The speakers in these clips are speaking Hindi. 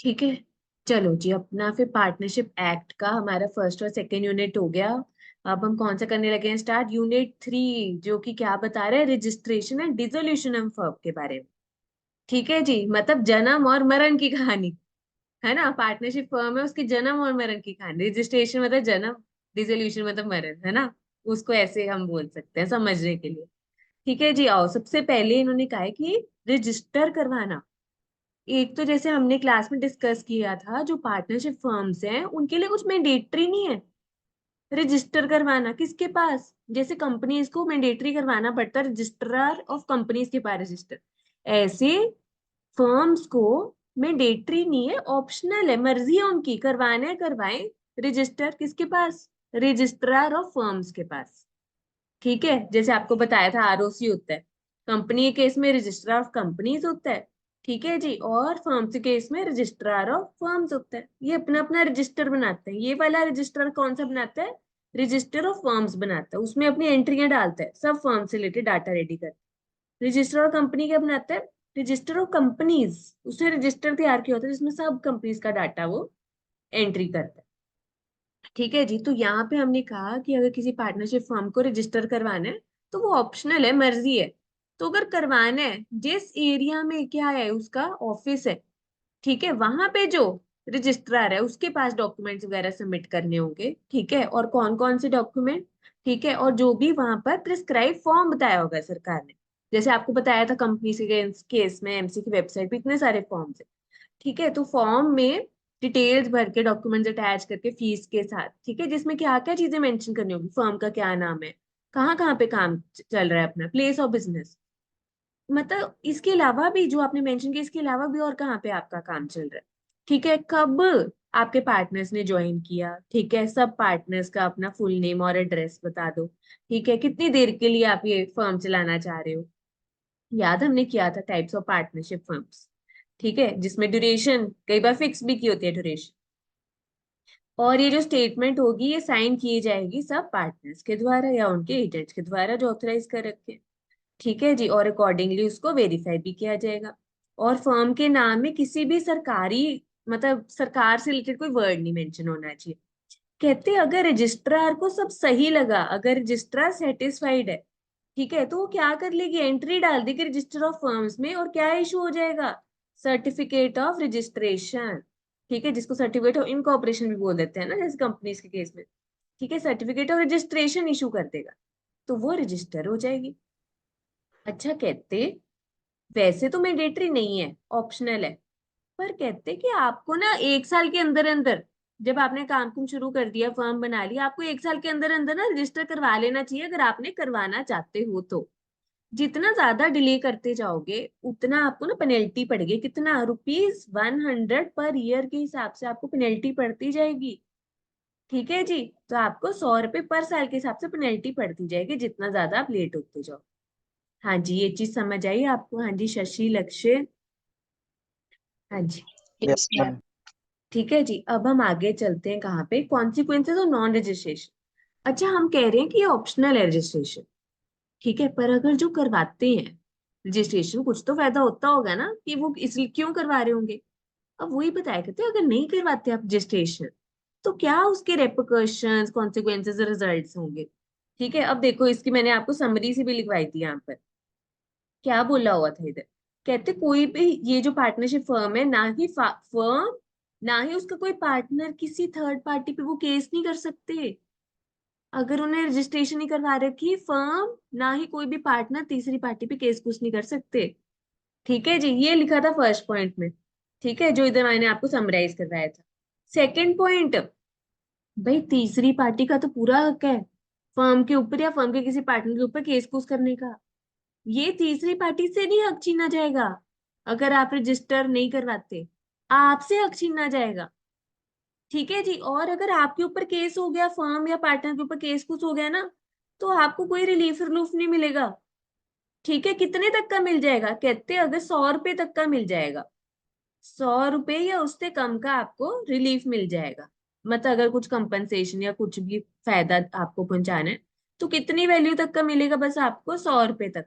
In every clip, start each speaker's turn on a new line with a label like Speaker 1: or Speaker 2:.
Speaker 1: ठीक है। चलो जी, अपना फिर पार्टनरशिप एक्ट का हमारा फर्स्ट और सेकेंड यूनिट हो गया। अब हम कौन सा करने लगे हैं स्टार्ट, यूनिट 3, जो कि क्या बता रहे हैं, registration and dissolution of firm के बारे में। ठीक है जी, मतलब जन्म और मरण की कहानी, है ना। पार्टनरशिप फर्म है, उसकी जन्म और मरण की कहानी। रजिस्ट्रेशन मतलब जन्म, डिसोल्यूशन मतलब मरण, है ना। उसको ऐसे हम बोल सकते हैं समझने के लिए। ठीक है जी, आओ सबसे पहले इन्होंने कहा है कि रजिस्टर करवाना। एक तो जैसे हमने क्लास में डिस्कस किया था, जो पार्टनरशिप फर्म्स हैं उनके लिए कुछ मैंडेटरी नहीं है रजिस्टर करवाना। किसके पास, जैसे कंपनीज को मैंडेटरी करवाना पड़ता है, रजिस्ट्रार ऑफ कंपनीज के पास रजिस्टर। ऐसे फर्म्स को मैंडेटरी नहीं है, ऑप्शनल है, मर्जी है उनकी, करवाना है करवाएं। रजिस्टर किसके पास, रजिस्ट्रार ऑफ फर्म्स के पास। ठीक है, जैसे आपको बताया था आरओसी होता है, कंपनी के केस में रजिस्ट्रार ऑफ कंपनीज होता है। ठीक है जी, और फर्म्स के केस में रजिस्ट्रार ऑफ फर्म्स होता है। ये अपना अपना रजिस्टर बनाते हैं। ये वाला रजिस्टर कौन सा बनाता है, रजिस्टर ऑफ फर्म्स बनाता है, उसमें अपनी एंट्रियां डालता है, सब फर्म से रिलेटेड डाटा रेडी करता है। रजिस्टर ऑफ कंपनी क्या बनाता है, रजिस्टर ऑफ कंपनीज, उससे रजिस्टर तैयार किया होता है जिसमें सब कंपनीज का डाटा वो एंट्री करता है। ठीक है जी, तो यहाँ पे हमने कहा कि अगर किसी पार्टनरशिप फर्म को रजिस्टर करवाना है तो वो ऑप्शनल है, मर्जी है। तो अगर करवाना है, जिस एरिया में क्या है उसका ऑफिस है, ठीक है, वहां पे जो रजिस्ट्रार है उसके पास डॉक्यूमेंट्स वगैरह सबमिट करने होंगे। ठीक है, और कौन कौन से डॉक्यूमेंट, ठीक है, और जो भी वहां पर प्रिस्क्राइब फॉर्म बताया होगा सरकार ने। जैसे आपको बताया था कंपनी के केस में एमसी की वेबसाइट पे इतने सारे फॉर्म्स है। ठीक है, तो फॉर्म में डिटेल्स भर के, डॉक्यूमेंट्स अटैच करके फीस के साथ, ठीक है, जिसमें क्या क्या चीजें मेंशन करनी होगी, फर्म का क्या नाम है, कहाँ कहाँ पे काम चल रहा है अपना, प्लेस ऑफ बिजनेस, मतलब इसके अलावा भी जो आपने मेंशन किया, इसके अलावा भी और कहाँ पे आपका काम चल रहा है। ठीक है, कब आपके पार्टनर्स ने ज्वाइन किया, ठीक है, सब पार्टनर्स का अपना फुल नेम और एड्रेस बता दो। ठीक है, कितनी देर के लिए आप ये फर्म चलाना चाह रहे हो। याद हमने किया था टाइप्स ऑफ पार्टनरशिप फर्म्स। ठीक है, जिसमें ड्यूरेशन कई बार फिक्स भी की होती है ड्यूरेशन। और ये जो स्टेटमेंट होगी ये साइन की जाएगी सब पार्टनर्स के द्वारा या उनके एजेंट्स के द्वारा जो ऑथराइज कर रखे। ठीक है जी, और अकॉर्डिंगली उसको वेरीफाई भी किया जाएगा। और फर्म के नाम में किसी भी सरकारी, मतलब सरकार से रिलेटेड कोई वर्ड नहीं मेंशन होना चाहिए। कहते हैं अगर रजिस्ट्रार को सब सही लगा, अगर रजिस्ट्रार सेटिस्फाइड है, ठीक है, तो वो क्या कर लेगी, एंट्री डाल देगी रजिस्टर ऑफ फर्म्स में, और क्या इशू हो जाएगा, सर्टिफिकेट ऑफ रजिस्ट्रेशन। ठीक है, जिसको सर्टिफिकेट ऑफ इनकॉर्पोरेशन भी बोल देते हैं ना, जैसे कंपनीज के केस में। ठीक है, सर्टिफिकेट ऑफ रजिस्ट्रेशन इशू कर देगा, तो वो रजिस्टर हो जाएगी। अच्छा, कहते वैसे तो मैंडेटरी नहीं है, ऑप्शनल है, पर कहते कि आपको ना 1 साल के अंदर अंदर, जब आपने काम कुम शुरू कर दिया, फर्म बना लिया, आपको 1 साल के अंदर अंदर ना रजिस्टर करवा लेना चाहिए, अगर आपने करवाना चाहते हो तो। जितना ज्यादा डिले करते जाओगे उतना आपको ना पेनल्टी पड़ेगी, कितना, ₹100 पर ईयर के हिसाब से आपको पेनल्टी पड़ती जाएगी। ठीक है जी, तो आपको ₹100 पर साल के हिसाब से पेनल्टी पड़ती जाएगी जितना ज्यादा आप लेट होते जाओ। हाँ जी, ये चीज समझ आई आपको। हाँ जी, शशि लक्ष्य। हाँ जी।
Speaker 2: Yes ma'am.
Speaker 1: ठीक है जी, अब हम आगे चलते हैं कहाँ पे, कॉन्सिक्वेंसेज और नॉन रजिस्ट्रेशन। अच्छा, हम कह रहे हैं कि ये ऑप्शनल है रजिस्ट्रेशन, ठीक है, पर अगर जो करवाते हैं रजिस्ट्रेशन, कुछ तो फायदा होता होगा ना, कि वो इसलिए क्यों करवा रहे होंगे। अब वही बताया करते हैं, अगर नहीं करवाते आप रजिस्ट्रेशन तो क्या उसके रेpercussions, कॉन्सिक्वेंसेज, रिजल्ट्स होंगे। ठीक है, अब देखो इसकी मैंने आपको समरी से भी लिखवाई थी यहाँ पर। क्या बोला हुआ था इधर, कहते कोई भी ये जो पार्टनरशिप फर्म है, ना ही फर्म ना ही उसका कोई पार्टनर किसी थर्ड पार्टी पे वो केस नहीं कर सकते, अगर उन्हें रजिस्ट्रेशन नहीं करवा रखी फर्म, ना ही कोई भी पार्टनर तीसरी पार्टी पे केस कुछ नहीं कर सकते। ठीक है जी, ये लिखा था फर्स्ट पॉइंट में। ठीक है, जो इधर मैंने आपको समराइज करवाया था। सेकंड पॉइंट, भाई तीसरी पार्टी का तो पूरा हक है फर्म के ऊपर या फर्म के किसी पार्टनर के ऊपर केस कुछ करने का। ये तीसरी पार्टी से नहीं हक छीना जाएगा, अगर आप रजिस्टर नहीं करवाते आपसे हक छीना जाएगा। ठीक है जी, और अगर आपके ऊपर केस हो गया, फर्म या पार्टनर के ऊपर केस कुछ हो गया ना, तो आपको कोई रिलीफ रिलूफ नहीं मिलेगा। ठीक है, कितने तक का मिल जाएगा, कहते हैं अगर ₹100 तक का मिल जाएगा, ₹100 या उससे कम का आपको रिलीफ मिल जाएगा। मतलब अगर कुछ कंपनसेशन या कुछ भी फायदा आपको पहुंचाना है तो कितनी वैल्यू तक का मिलेगा, बस आपको ₹100 तक।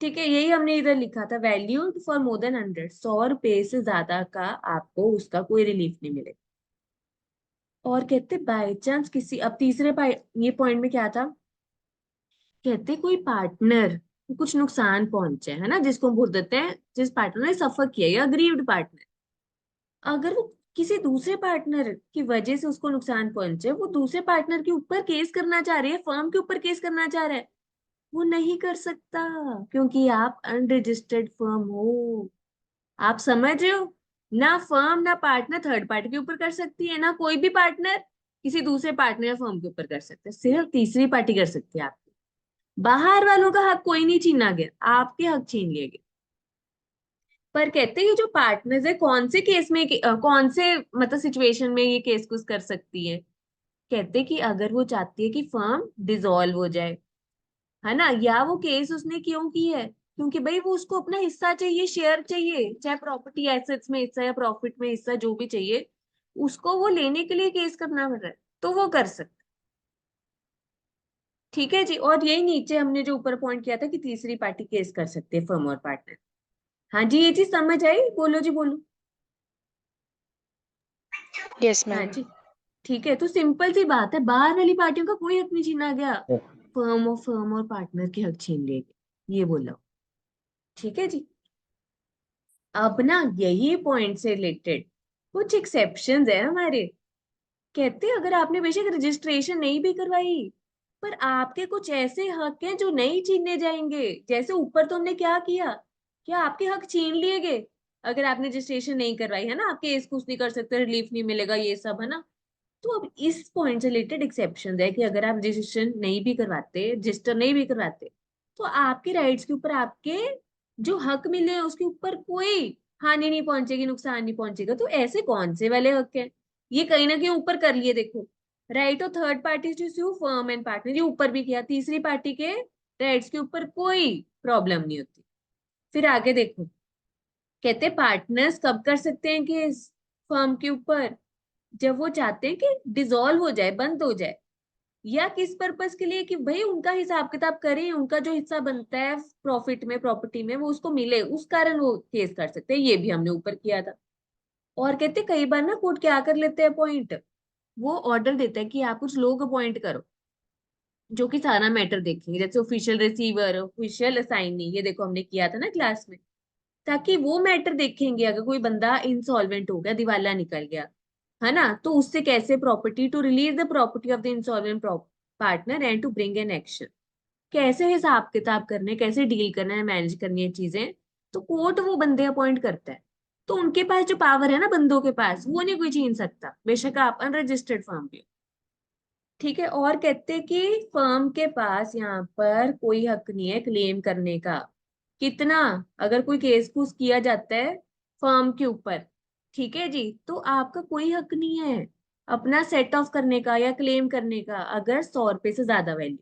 Speaker 1: ठीक है, यही हमने इधर लिखा था, वैल्यूड फॉर मोर देन 100, 100 रुपए से ज्यादा का आपको उसका कोई रिलीफ नहीं मिलेगा। और कहते बाय चांस किसी, अब तीसरे ये पॉइंट में क्या था, कहते कोई पार्टनर को कुछ नुकसान पहुंचे, है ना, जिसको हम बोल देते हैं जिस पार्टनर ने सफर किया या अग्रीव्ड पार्टनर, अगर वो किसी दूसरे पार्टनर की वजह से उसको नुकसान पहुंचे, वो दूसरे पार्टनर के ऊपर केस करना चाह रही है, फर्म के ऊपर केस करना चाह रहा है, वो नहीं कर सकता, क्योंकि आप अनरजिस्टर्ड फर्म हो। आप समझ रहे हो, ना फर्म ना पार्टनर थर्ड पार्टी के ऊपर कर सकती है, ना कोई भी पार्टनर किसी दूसरे पार्टनर या फर्म के ऊपर कर सकते हैं, सिर्फ तीसरी पार्टी कर सकती है आपकी। बाहर वालों का हक कोई नहीं छीना गया, आपके हक छीन लिए गए। पर कहते हैं ये जो पार्टनर्स है कौन से केस में कौन से मतलब सिचुएशन में ये केस कुछ कर सकती है, कहते कि अगर वो चाहती है कि फर्म डिसॉल्व हो जाए, है ना, या वो केस उसने क्यों की है, क्योंकि भाई वो उसको अपना हिस्सा चाहिए, शेयर चाहिए, चाहे प्रॉपर्टी एसेट्स में हिस्सा या प्रॉफिट में हिस्सा जो भी चाहिए, उसको वो लेने के लिए केस करना पड़ रहा है, तो वो कर सकता। ठीक है जी, और यही नीचे हमने जो ऊपर पॉइंट किया था कि तीसरी पार्टी केस कर सकते हैं फर्म और पार्टनर। हाँ जी, ये चीज समझ आई, बोलो जी बोलो।
Speaker 2: यस
Speaker 1: हाँ
Speaker 2: मैम।
Speaker 1: जी, ठीक है, तो सिंपल सी बात है, बाहर वाली पार्टियों का कोई हक नहीं छीना गया, फर्म और पार्टनर के हक छीन लिए गए, ये बोला। ठीक है जी, अब ना यही पॉइंट से रिलेटेड कुछ एक्सेप्शंस है हमारे। कहते हैं अगर आपने बेशक रजिस्ट्रेशन नहीं भी करवाई, पर आपके कुछ ऐसे हक हैं जो नहीं छीने जाएंगे, जैसे ऊपर तो हमने क्या किया, क्या आपके हक छीन लिए गए, अगर आपने रजिस्ट्रेशन नहीं करवाई, है ना, आप केस कुछ नहीं कर सकते, रिलीफ नहीं मिलेगा, ये सब है ना। तो अब इस पॉइंट से रिलेटेड एक्सेप्शन है कि अगर आप रजिस्ट्रेशन नहीं भी करवाते, रजिस्टर नहीं भी करवाते, तो आपके राइट्स के ऊपर, आपके जो हक मिले हैं उसके ऊपर कोई हानि नहीं पहुंचेगी, नुकसान नहीं पहुंचेगा। तो ऐसे कौन से वाले हक हैं, ये कहीं ना कहीं ऊपर कर लिए देखो, right of third party to sue firm and partner, ये ऊपर भी किया, तीसरी पार्टी के राइट्स के ऊपर कोई प्रॉब्लम नहीं होती। फिर आगे देखो, कहते पार्टनर्स कब कर सकते हैं केस फर्म के ऊपर, जब वो चाहते हैं कि डिसॉल्व हो जाए, बंद हो जाए, या किस पर्पस के लिए, कि भाई उनका हिसाब किताब करें, उनका जो हिस्सा बनता है प्रॉफिट में, प्रॉपर्टी में, वो उसको मिले, उस कारण वो केस कर सकते हैं, ये भी हमने ऊपर किया था। और कहते कई बार ना कोर्ट क्या कर लेते हैं पॉइंट, वो ऑर्डर देता है कि आप कुछ लोग अपॉइंट करो जो कि सारा मैटर देखेंगे, जैसे ऑफिशियल रिसीवर, ऑफिशियल असाइनी, ये देखो हमने किया था ना क्लास में, ताकि वो मैटर देखेंगे अगर कोई बंदा इंसॉल्वेंट हो गया, दिवाला निकल गया, है ना, तो उससे कैसे property to release the property of the insolvent partner and to bring an action, कैसे हिसाब किताब करने, कैसे डील करना है, मैनेज करनी है चीजें, तो कोर्ट वो बंदे अपॉइंट करता है। तो उनके पास जो पावर है ना बंदों के पास, वो नहीं कोई छीन सकता, बेशक आप अनरजिस्टर्ड फर्म भी हो। ठीक है, और कहते हैं कि फर्म के पास यहाँ पर कोई हक नहीं है क्लेम करने का, कितना, अगर कोई केस कुस किया जाता है फर्म के ऊपर, ठीक है जी, तो आपका कोई हक नहीं है अपना सेट ऑफ करने का या क्लेम करने का, अगर 100 रुपए से ज्यादा वैल्यू,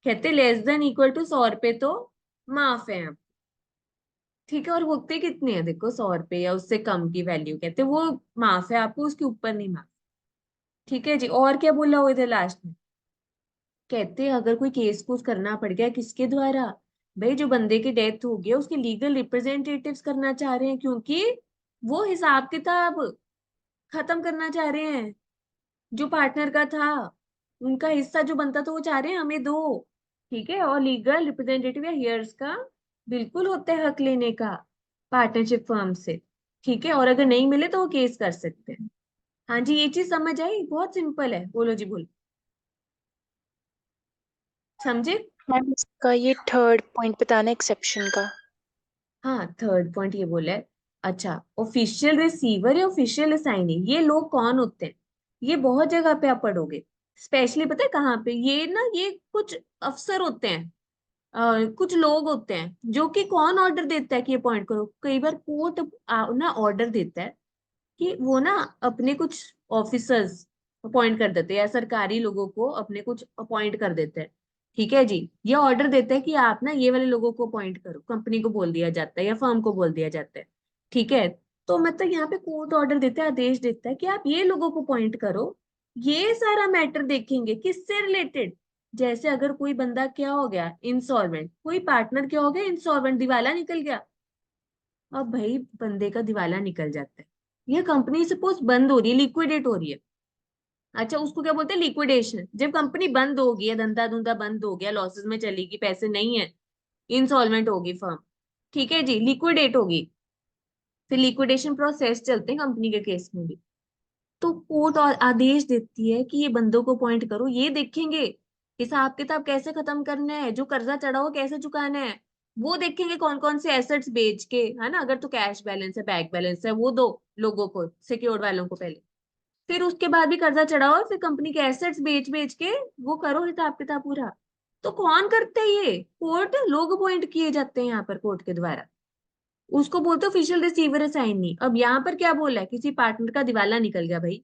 Speaker 1: कहते लेस देन इक्वल टू 100 रुपए तो माफ है आप। ठीक है, और होते कितने हैं देखो, 100 रुपए या उससे कम की वैल्यू, कहते वो माफ है आपको, उसके ऊपर नहीं माफ। ठीक है जी, और क्या बोला हुआ इधर लास्ट में, कहते हैं अगर कोई केस कुछ करना पड़ गया किसके द्वारा, भाई जो बंदे की डेथ हो गई है, उसके लीगल रिप्रेजेंटेटिव्स करना चाह रहे हैं, क्योंकि वो हिसाब किताब खत्म करना चाह रहे हैं, जो पार्टनर का था, उनका हिस्सा जो बनता था वो चाह रहे हैं हमें दो। ठीक है, और लीगल रिप्रेजेंटेटिव या हियर्स का बिल्कुल होता है हक लेने का पार्टनरशिप फर्म से। ठीक है, और अगर नहीं मिले तो वो केस कर सकते हैं। हाँ जी, ये चीज समझ आई, बहुत सिंपल है, बोलो जी बोलो, समझे।
Speaker 2: मैम इसका ये थर्ड पॉइंट बताना एक्सेप्शन का।
Speaker 1: हाँ, थर्ड पॉइंट ये बोला है। अच्छा, ऑफिशियल रिसीवर या ऑफिशियल असाइनी, ये लोग कौन होते हैं, ये बहुत जगह पे आप पढ़ोगे, स्पेशली पता है कहाँ पे, ये ना ये कुछ अफसर होते हैं, कुछ लोग होते हैं जो कि कौन ऑर्डर देता है कि ये पॉइंट करो, कई बार कोर्ट ना ऑर्डर देता है कि वो ना अपने कुछ ऑफिसर्स अपॉइंट कर देते हैं, या सरकारी लोगों को अपने कुछ अपॉइंट कर देते हैं। ठीक है जी, ये ऑर्डर देता है कि आप ना ये वाले लोगों को अपॉइंट करो, कंपनी को बोल दिया जाता है या फर्म को बोल दिया जाता है। ठीक है, तो मतलब यहाँ पे कोर्ट ऑर्डर देता है, आदेश देता है कि आप ये लोगों को अपॉइंट करो, ये सारा मैटर देखेंगे किससे रिलेटेड, जैसे अगर कोई बंदा क्या हो गया इंसॉल्वेंट, कोई पार्टनर क्या हो गया इंसॉल्वेंट, दिवाला निकल गया, अब भाई बंदे का दिवाला निकल जाता है, ये कंपनी सपोज बंद हो रही है, लिक्विडेट हो रही है। अच्छा, उसको क्या बोलते हैं लिक्विडेशन। जब कंपनी बंद हो गई है, धंधा धुंधा बंद हो गया, लॉसेस में चलेगी, पैसे नहीं है, इंसॉल्वेंट होगी फर्म, ठीक है जी, लिक्विडेट होगी, फिर लिक्विडेशन प्रोसेस चलते हैं कंपनी के केस में भी। तो कोर्ट और आदेश देती है कि ये बंदों को अपॉइंट करो, ये देखेंगे हिसाब किताब कैसे खत्म करना है, जो कर्जा चढ़ा हो कैसे चुकाना है, वो देखेंगे कौन कौन से एसेट्स बेच के, है ना, अगर तो कैश बैलेंस है बैंक बैलेंस है वो दो लोगों को, सिक्योर्ड वालों को पहले, फिर उसके बाद भी कर्जा चढ़ा हो, फिर कंपनी के एसेट्स बेच बेच के वो करो हिसाब किताब पूरा। तो कौन करते हैं ये, कोर्ट, लोग अपॉइंट किए जाते हैं यहाँ पर कोर्ट के द्वारा, उसको बोलते ऑफिशियल रिसीवर असाइनी। अब यहाँ पर क्या बोला है, किसी पार्टनर का दिवाला निकल गया भाई,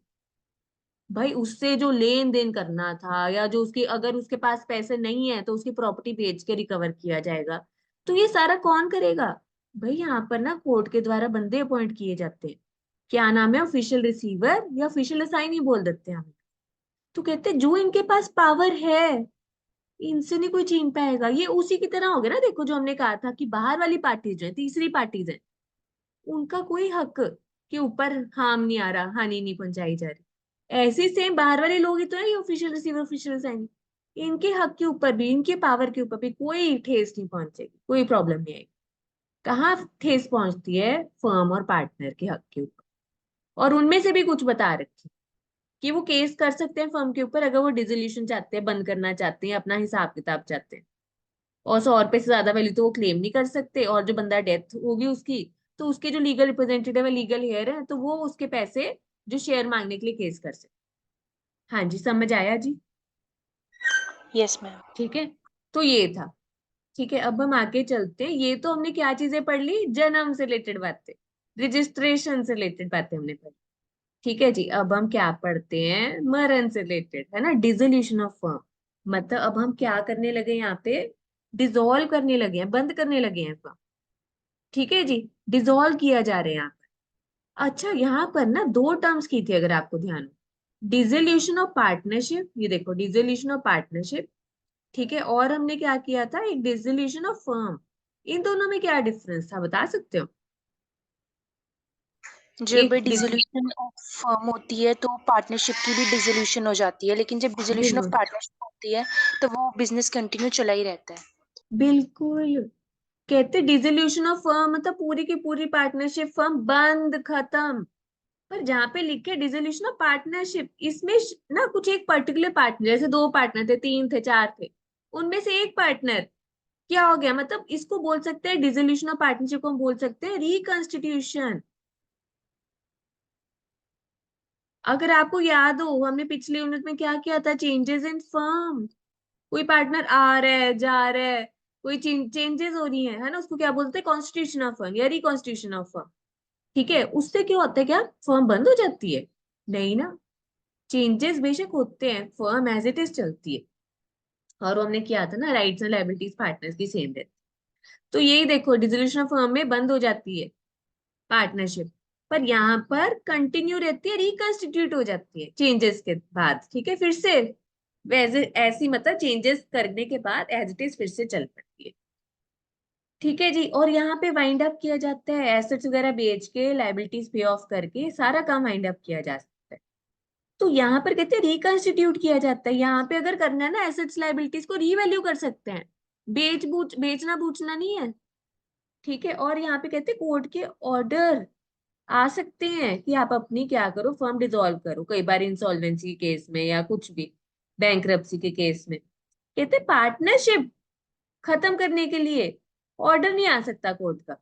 Speaker 1: भाई उससे जो लेन देन करना था या जो उसकी, अगर उसके पास पैसे नहीं है तो उसकी प्रॉपर्टी बेच के रिकवर किया जाएगा, तो ये सारा कौन करेगा। भाई यहाँ पर ना कोर्ट के द्वारा बंदे अपॉइंट किए जाते हैं, क्या नाम है, ऑफिशियल रिसीवर या ऑफिशियल असाइनी बोल देते हैं हम। तो कहते हैं जो इनके पास पावर है इनसे नहीं कोई छीन पाएगा। ये उसी की तरह हो गया ना, देखो जो हमने कहा था कि बाहर वाली पार्टीज है, तीसरी पार्टीज है, उनका कोई हक के ऊपर हार्म नहीं आ रहा, हानि नहीं पहुंचाई जा रही। ऐसे ही सेम बाहर वाले लोग ही तो है, ये ऑफिशियल रिसीवर ऑफिशियल साइन, इनके हक के ऊपर भी, इनके पावर के ऊपर भी कोई ठेस नहीं पहुंचेगी, कोई प्रॉब्लम नहीं आएगी। कहाँ ठेस पहुंचती है, फर्म और पार्टनर के हक के ऊपर। और उनमें से भी कुछ बता रखे कि वो केस कर सकते हैं फर्म के ऊपर, अगर वो डिसोल्यूशन चाहते हैं, बंद करना चाहते हैं, अपना हिसाब किताब चाहते हैं, और 100 रुपए से ज्यादा वैल्यू तो वो क्लेम नहीं कर सकते, और जो बंदा डेथ होगी उसकी, तो उसके जो लीगल रिप्रेजेंटेटिव है, लीगल हेयर है, तो वो उसके पैसे जो शेयर मांगने के लिए केस कर सकते। हाँ जी, समझ आया जी।
Speaker 2: Yes ma'am.
Speaker 1: ठीक है, तो ये था। ठीक है, अब हम आगे चलते हैं। ये तो हमने क्या चीजें पढ़ ली, जन्म से रिलेटेड बातें, रजिस्ट्रेशन से रिलेटेड बातें हमने पढ़ी। ठीक है जी, अब हम क्या पढ़ते हैं, मरण से रिलेटेड, है ना, डिसोल्यूशन ऑफ फर्म। मतलब अब हम क्या करने लगे यहाँ पे, डिसॉल्व करने लगे हैं, बंद करने लगे हैं फर्म। ठीक है जी, डिसॉल्व किया जा रहा है यहाँ पर। अच्छा, यहाँ पर ना दो टर्म्स की थी अगर आपको ध्यान हो, डिसोल्यूशन ऑफ पार्टनरशिप, ये देखो डिसोल्यूशन ऑफ पार्टनरशिप, ठीक है, और हमने क्या किया था, एक डिसोल्यूशन ऑफ फर्म। इन दोनों में क्या डिफरेंस था, बता सकते हो।
Speaker 2: जब
Speaker 1: एक
Speaker 2: डिसोल्यूशन ऑफ फर्म होती है तो पार्टनरशिप की भी डिसोल्यूशन हो जाती है, लेकिन जब डिसोल्यूशन ऑफ
Speaker 1: बिल्कुल
Speaker 2: पार्टनरशिप होती है तो वो बिजनेस कंटिन्यू चला ही रहता है।
Speaker 1: बिल्कुल, कहते डिसोल्यूशन ऑफ फर्म मतलब पूरी की पूरी पार्टनरशिप फर्म बंद, खत्म। पर जहाँ पे लिखे डिसोल्यूशन ऑफ पार्टनरशिप, इसमें ना कुछ एक पर्टिकुलर पार्टनर, जैसे दो पार्टनर थे, तीन थे, चार थे, उनमें से एक पार्टनर क्या हो गया, मतलब इसको बोल सकते हैं डिसोल्यूशन ऑफ पार्टनरशिप को हम बोल सकते हैं रिकंस्टिट्यूशन। अगर आपको याद हो, हमने पिछले यूनिट में क्या किया था, चेंजेस इन फर्म, कोई पार्टनर आ रहा है जा रहा है, कोई चेंजेस हो रही है ना, उसको क्या बोलते हैं, कॉन्स्टिट्यूशन ऑफ फर्म या रिकॉन्स्टिट्यूशन ऑफ फर्म। ठीक है, उससे क्या होता है, क्या फर्म बंद हो जाती है, नहीं ना, चेंजेस बेशक होते हैं, फर्म एज इट इज चलती है। और वो हमने किया था ना, राइट्स एंड लायबिलिटीज पार्टनर्स की सेम रहती। तो यही देखो, डिसोल्यूशन ऑफ फर्म में बंद हो जाती है पार्टनरशिप, पर यहाँ पर कंटिन्यू रहती है, रिकंस्टिट्यूट हो जाती है चेंजेस के बाद। ठीक है, फिर से वैसे ऐसी, मतलब चेंजेस करने के बाद एज इट इज फिर से चल पड़ती है। ठीक है जी, और यहाँ पे वाइंड अप किया जाता है, एसेट्स वगैरह बेच के, लाइबिलिटीज पे ऑफ करके सारा काम वाइंड अप किया जा सकता है। तो यहाँ पर कहते हैं रिकंस्टिट्यूट किया जाता है, यहाँ पे अगर करना है ना एसेट्स लाइबिलिटीज को रीवैल्यू कर सकते हैं, बेचना बूचना नहीं है। ठीक है, और यहाँ पे कहते हैं कोर्ट के ऑर्डर आ सकते हैं कि आप अपनी क्या करो, फर्म डिसॉल्व करो, कई बार इंसॉल्वेंसी के केस में या कुछ भी, बैंकरप्सी के केस में, कहते पार्टनरशिप खत्म करने के लिए ऑर्डर नहीं आ सकता कोर्ट का,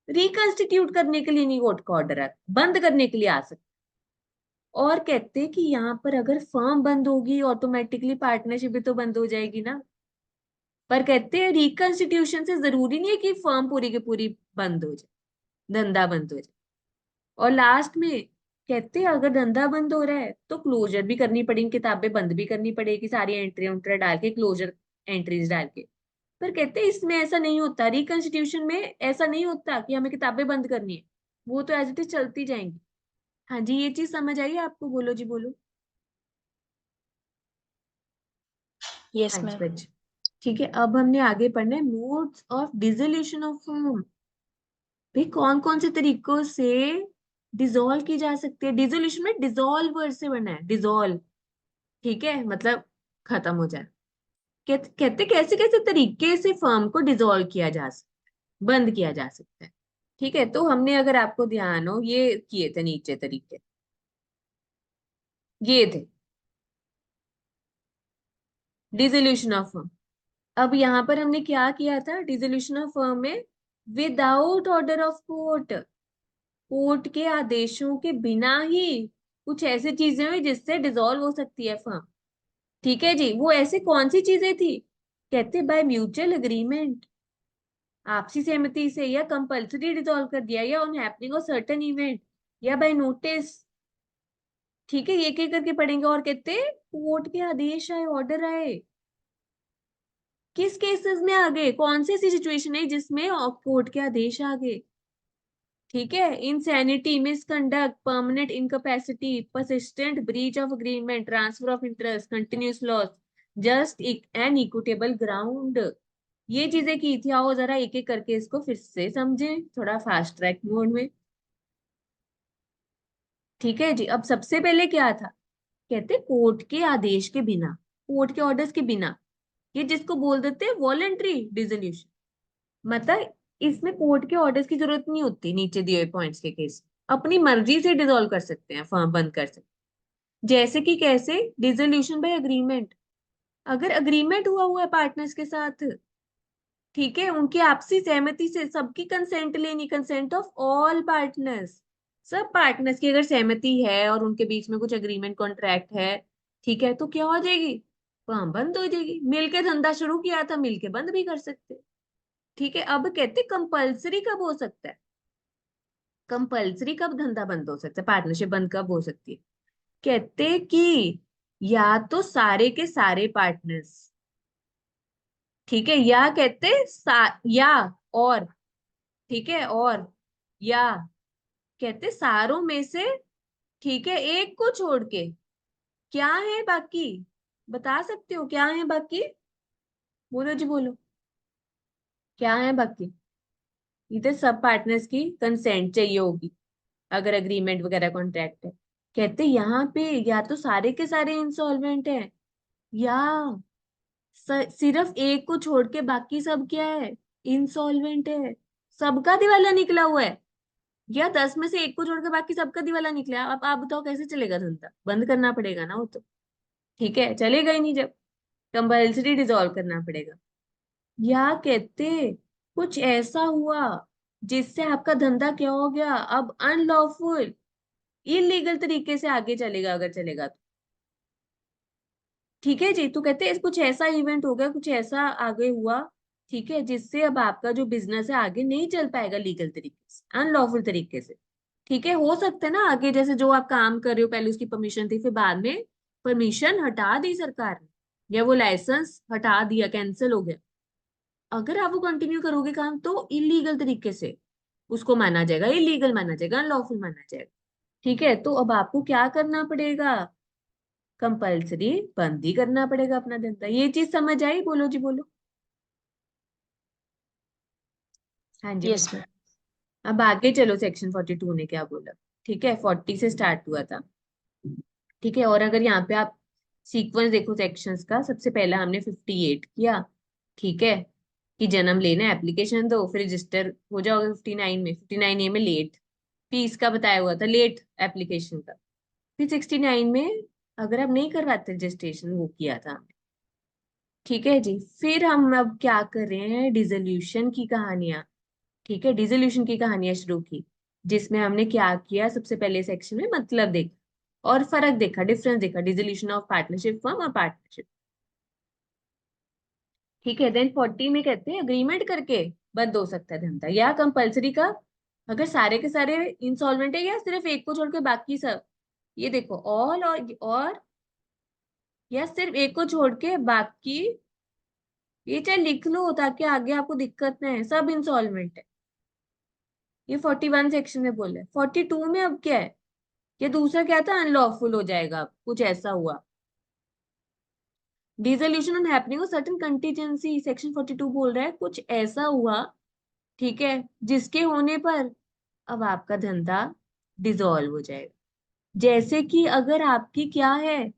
Speaker 1: रिकंस्टिट्यूट करने के लिए नहीं कोर्ट का ऑर्डर आता, बंद करने के लिए आ सकता। और कहते हैं कि यहाँ पर अगर फर्म बंद होगी ऑटोमेटिकली पार्टनरशिप भी तो बंद हो जाएगी ना। पर कहते हैं रिकंस्टिट्यूशन से जरूरी नहीं है कि फर्म पूरी की पूरी बंद हो जाए, धंधा बंद हो जाए। और लास्ट में कहते हैं अगर धंधा बंद हो रहा है तो क्लोजर भी करनी पड़ेगी, किताबें बंद भी करनी पड़ेगी, सारी एंट्री उंट्री डाल के, क्लोजर एंट्रीज डाल के। पर कहते हैं इसमें ऐसा नहीं होता, रिकंस्टिट्यूशन में ऐसा नहीं होता कि हमें किताबें बंद करनी है, वो तो एज इट इज चलती जाएंगी। हाँ जी, ये चीज समझ आई आपको, बोलो जी बोलो।
Speaker 2: Yes
Speaker 1: 5
Speaker 2: ma'am.
Speaker 1: बजे। ठीक है, अब हमने आगे पढ़ना है modes of dissolution of firm. भाई कौन कौन से तरीकों से डिसॉल्व की जा सकती है। डिसोल्यूशन में डिसॉल्व वर्ड से बना है, डिसॉल्व। ठीक है, मतलब खत्म हो जाए। कहते कैसे कैसे तरीके से फर्म को डिसॉल्व किया जा सकता है, बंद किया जा सकता है। ठीक है, तो हमने अगर आपको ध्यान हो ये किए थे नीचे तरीके, ये थे डिसोल्यूशन ऑफ फर्म। अब यहाँ पर हमने क्या किया था डिसोल्यूशन ऑफ फर्म में, without order of court. Court के आदेशों के बिना ही कुछ ऐसी चीजें हुई जिससे डिसॉल्व हो सकती है फर्म। ठीक है जी, वो ऐसे कौन सी चीजें थी। कहते बाय म्यूचुअल अग्रीमेंट, आपसी सहमति से, या कंपल्सरी डिसॉल्व कर दिया, या on happening of certain event, या बाय नोटिस। ठीक है, ये एक एक करके पढ़ेंगे। और कहते कोर्ट के आदेश आए, ऑर्डर आए, किस केसेस में आ गए, कौन सी ऐसी सिचुएशन है जिसमें कोर्ट के आदेश आ गए। ठीक है, insanity, misconduct, permanent incapacity, persistent breach of agreement, transfer of interest, continuous loss, just an equitable ground. ये चीजें की थी। आओ जरा एक एक करके इसको फिर से समझें, थोड़ा फास्ट ट्रैक मोड में। ठीक है जी, अब सबसे पहले क्या था। कहते कोर्ट के आदेश के बिना, कोर्ट के ऑर्डर्स के बिना, ये जिसको बोल देते हैं वॉलेंट्री डिसोल्यूशन। मतलब इसमें कोर्ट के ऑर्डर्स की जरूरत नहीं होती। नीचे दिए हुए पॉइंट्स के केस अपनी मर्जी से डिसॉल्व कर सकते हैं, फर्म बंद कर सकते हैं। जैसे कि कैसे, डिसोल्यूशन बाय अग्रीमेंट। अगर अग्रीमेंट हुआ हुआ है पार्टनर्स के साथ, ठीक है, उनकी आपसी सहमति से, सबकी कंसेंट लेनी, कंसेंट ऑफ ऑल पार्टनर्स। सब पार्टनर्स की अगर सहमति है और उनके बीच में कुछ अग्रीमेंट कॉन्ट्रैक्ट है, ठीक है, तो क्या हो जाएगी, फर्म बंद हो जाएगी। मिलके धंधा शुरू किया था, मिलके बंद भी कर सकते। ठीक है, अब कहते कंपल्सरी कब हो सकता है। कंपल्सरी कब धंधा बंद हो सकता है, पार्टनरशिप बंद कब हो सकती है। कहते कि या तो सारे के सारे पार्टनर्स, ठीक है, या कहते या और, ठीक है, और या कहते सारों में से, ठीक है, एक को छोड़ के। क्या है बाकी, बता सकते हो क्या है बाकी, बोलो जी बोलो, क्या है बाकी। इधर सब पार्टनर्स की कंसेंट चाहिए होगी अगर अग्रीमेंट वगैरह कॉन्ट्रैक्ट है। कहते यहाँ पे या तो सारे के सारे इंसॉल्वेंट है, या सिर्फ एक को छोड़ के बाकी सब क्या है, इंसॉल्वेंट है, सबका दिवाला निकला हुआ है। या 10 में से एक को छोड़ के बाकी सबका दिवाला निकला। अब आप बताओ कैसे चलेगा धंधा, बंद करना पड़ेगा ना वो तो। ठीक है, चलेगा ही नहीं जब, कंपल्सरी डिसॉल्व करना पड़ेगा। या कहते कुछ ऐसा हुआ जिससे आपका धंधा क्या हो गया, अब अनलॉफुल, इलीगल तरीके से आगे चलेगा अगर चलेगा तो। ठीक है जी, तो कहते हैं कुछ ऐसा इवेंट हो गया, कुछ ऐसा आगे हुआ, ठीक है, जिससे अब आपका जो बिजनेस है आगे नहीं चल पाएगा लीगल तरीके से, अनलॉफुल तरीके से। ठीक है, हो सकता है ना आगे, जैसे जो आप काम कर रहे हो पहले उसकी परमिशन थी, फिर बाद में परमिशन हटा दी सरकार ने, या वो लाइसेंस हटा दिया, कैंसिल हो गया। अगर आप वो कंटिन्यू करोगे काम तो इलीगल तरीके से उसको माना जाएगा, इलीगल माना जाएगा, अनलॉफुल माना जाएगा। ठीक है, तो अब आपको क्या करना पड़ेगा, कंपल्सरी बंद ही करना पड़ेगा अपना धंधा। ये चीज समझ आई, बोलो जी बोलो। हाँ जी
Speaker 2: यस
Speaker 1: बोलो।
Speaker 2: मैम।
Speaker 1: अब आगे चलो, सेक्शन 42 ने क्या बोला। ठीक है, 40 से स्टार्ट हुआ था। ठीक है, और अगर यहाँ पे आप सीक्वेंस देखो सेक्शंस का, सबसे पहला हमने 58 किया। ठीक है, कि जन्म लेना, एप्लीकेशन दो, फिर रजिस्टर हो जाओगे 59 में। 59A में लेट फीस का बताया हुआ था, लेट एप्लीकेशन का। फिर 69 में अगर आप नहीं करवाते रजिस्ट्रेशन, वो किया था हमने। ठीक है जी, फिर हम अब क्या कर रहे हैं, डिसोल्यूशन की कहानियां। ठीक है, डिसोल्यूशन की कहानियां शुरू की, जिसमें हमने क्या किया, सबसे पहले सेक्शन में मतलब देखा और फर्क देखा, डिफरेंस देखा, डिसोल्यूशन ऑफ पार्टनरशिप फर्म और पार्टनरशिप। ठीक है, देन 40 में कहते हैं अग्रीमेंट करके बंद हो सकता है धंधा, या कंपल्सरी का, अगर सारे के सारे इंसॉल्वेंट है, या सिर्फ एक को छोड़ के बाकी सब। ये देखो ऑल, और या सिर्फ एक को छोड़ के बाकी। ये चाहे लिख लो ताकि आगे आपको दिक्कत ना है, सब इंसॉल्वेंट है। ये 41 सेक्शन में बोला है। 42 में अब क्या है, ये दूसरा क्या था, अनलॉफुल हो जाएगा अब, कुछ ऐसा हुआ dissolution on happening of certain contingency, section 42 बोल रहा है कुछ ऐसा हुआ, ठीक है, जिसके होने पर अब आपका धंधा डिसॉल्व हो जाएगा। जैसे कि अगर आपकी क्या है,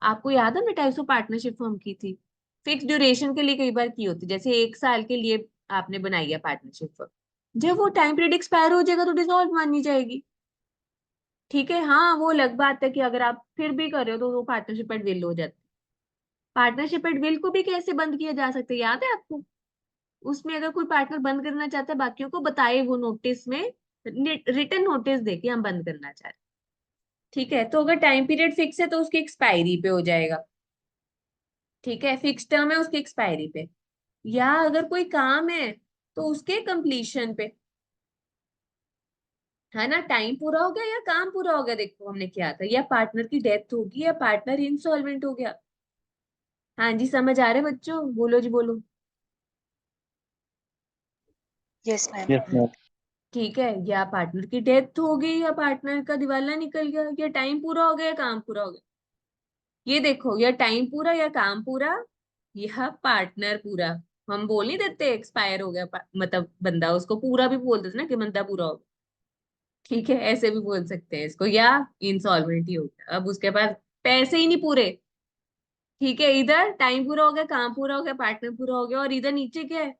Speaker 1: आपको याद है हमने टाइप्स ऑफ पार्टनरशिप फॉर्म की थी, फिक्स ड्यूरेशन के लिए कई बार की होती, जैसे 1 साल के लिए आपने बनाई है पार्टनरशिप फॉर्म, जब वो टाइम पीरियड एक्सपायर हो जाएगा तो डिसॉल्व मानी जाएगी। ठीक है, हाँ वो अलग बात है कि अगर आप फिर भी कर रहे हो तो वो पार्टनरशिप एट विल हो जाती है। पार्टनरशिप एट विल को भी कैसे बंद किया जा सकता है, याद है आपको? उसमें अगर कोई पार्टनर बंद करना चाहता है, बाकियों को बताए वो नोटिस में, रिटन नोटिस दे के हम बंद करना चाह रहे हैं। ठीक है, तो अगर टाइम पीरियड फिक्स है तो उसकी एक्सपायरी पे हो जाएगा। ठीक है, फिक्स टर्म है उसकी एक्सपायरी पे, या अगर कोई काम है तो उसके कंप्लीशन पे, है ना? टाइम पूरा हो गया या काम पूरा हो गया, देखो हमने क्या था, या पार्टनर की डेथ होगी या पार्टनर इंसॉल्वेंट हो गया। हाँ जी, समझ आ रहे बच्चों? बोलो जी बोलो।
Speaker 2: Yes ma'am.
Speaker 3: Yes ma'am.
Speaker 1: ठीक है, या पार्टनर की डेथ हो गई या पार्टनर का दिवाला निकल गया, या टाइम पूरा हो गया या काम पूरा हो गया। ये देखो, या टाइम पूरा या काम पूरा या पार्टनर पूरा। हम बोल नहीं देते एक्सपायर हो गया मतलब बंदा, उसको पूरा भी बोल देते ना कि बंदा पूरा हो गया। ठीक है, ऐसे भी बोल सकते हैं इसको, या इंसॉल्वेंट ही हो गया, अब उसके पास पैसे ही नहीं पूरे। ठीक है, इधर टाइम पूरा हो गया, काम पूरा हो गया, पार्टनर पूरा हो गया, और इधर नीचे क्या है,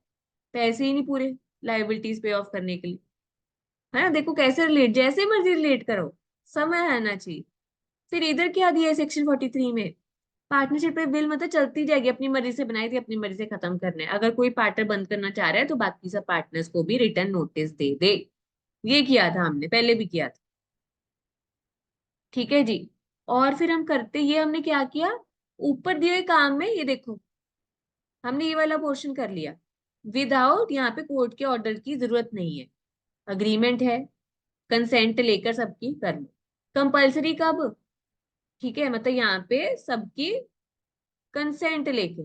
Speaker 1: पैसे ही नहीं पूरे लाइबिलिटीज पे ऑफ करने के लिए। है ना? देखो कैसे रिलेट, जैसे मर्जी रिलेट करो, समय आना चाहिए। फिर इधर क्या दिया है सेक्शन 43 में, पार्टनरशिप पे बिल मतलब चलती जाएगी, अपनी मर्जी से बनाई थी, अपनी मर्जी से खत्म करना है। अगर कोई पार्टनर बंद करना चाह रहा है तो बाकी सब पार्टनर्स को भी रिटर्न नोटिस दे दे। ये किया था हमने, पहले भी किया था। ठीक है जी। और फिर हम करते, ये हमने क्या किया, ऊपर दिए हुए काम में ये देखो, हमने ये वाला पोर्शन कर लिया विदाउट, यहाँ पे कोर्ट के ऑर्डर की जरूरत नहीं है, अग्रीमेंट है, कंसेंट लेकर सबकी कर लो। कंपल्सरी कब? ठीक है, मतलब यहाँ पे सबकी कंसेंट लेके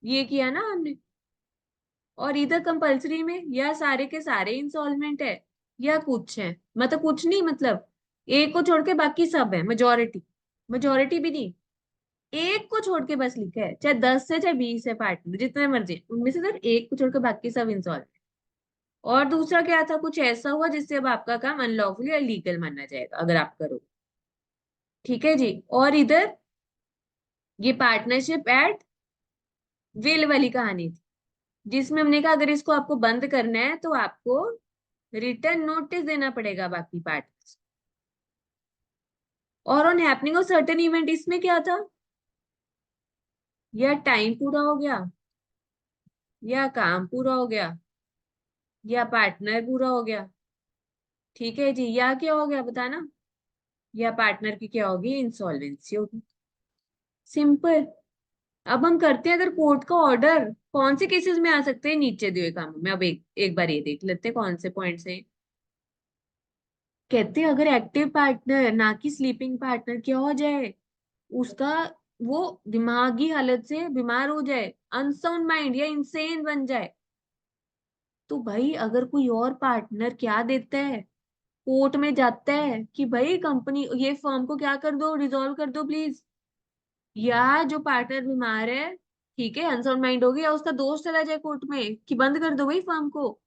Speaker 1: ये किया ना हमने। और इधर कंपल्सरी में या सारे के सारे इंस्टॉलमेंट है या कुछ है, मतलब कुछ नहीं, मतलब एक को छोड़ के बाकी सब है, मेजोरिटी, मेजोरिटी भी नहीं, एक को छोड़ के बस लिखा है, चाहे 10 है चाहे 20 है पार्टनर, जितने मर्जी उनमें से सिर्फ एक को छोड़ के बाकी सब इंस्टॉल। और दूसरा क्या था, कुछ ऐसा हुआ जिससे अब आपका काम अनलॉफुल या लीगल माना जाएगा अगर आप करो। ठीक है जी। और इधर ये पार्टनरशिप एट विल वाली कहानी थी, जिसमें हमने कहा अगर इसको आपको बंद करना है तो आपको रिटर्न नोटिस देना पड़ेगा बाकी पार्टनर्स। और on happening of certain event, इसमें क्या था, या टाइम पूरा हो गया या काम पूरा हो गया या पार्टनर पूरा हो गया। ठीक है जी, या क्या हो गया बताना, या पार्टनर की क्या होगी, इंसॉल्वेंसी होगी। सिंपल। अब हम करते हैं, अगर कोर्ट का ऑर्डर कौन से केसेस में आ सकते हैं, नीचे दिए कामों में। अब एक बार ये देख लेते हैं कौन से पॉइंट्स हैं। कहते हैं अगर एक्टिव पार्टनर ना कि स्लीपिंग पार्टनर क्या हो जाए, उसका वो दिमागी हालत से बीमार हो जाए, अनसाउंड माइंड या इंसेन बन जाए, तो भाई अगर कोई और पार्टनर क्या देता है, कोर्ट में जाता है कि भाई कंपनी ये फर्म को क्या कर दो, रिजॉल्व कर दो प्लीज, या जो पार्टनर बीमार है, ठीक है, अनसाउंड माइंड हो गया, या उसका दोस्त चला जाए कोर्ट में कि बंद कर दो भाई फर्म को,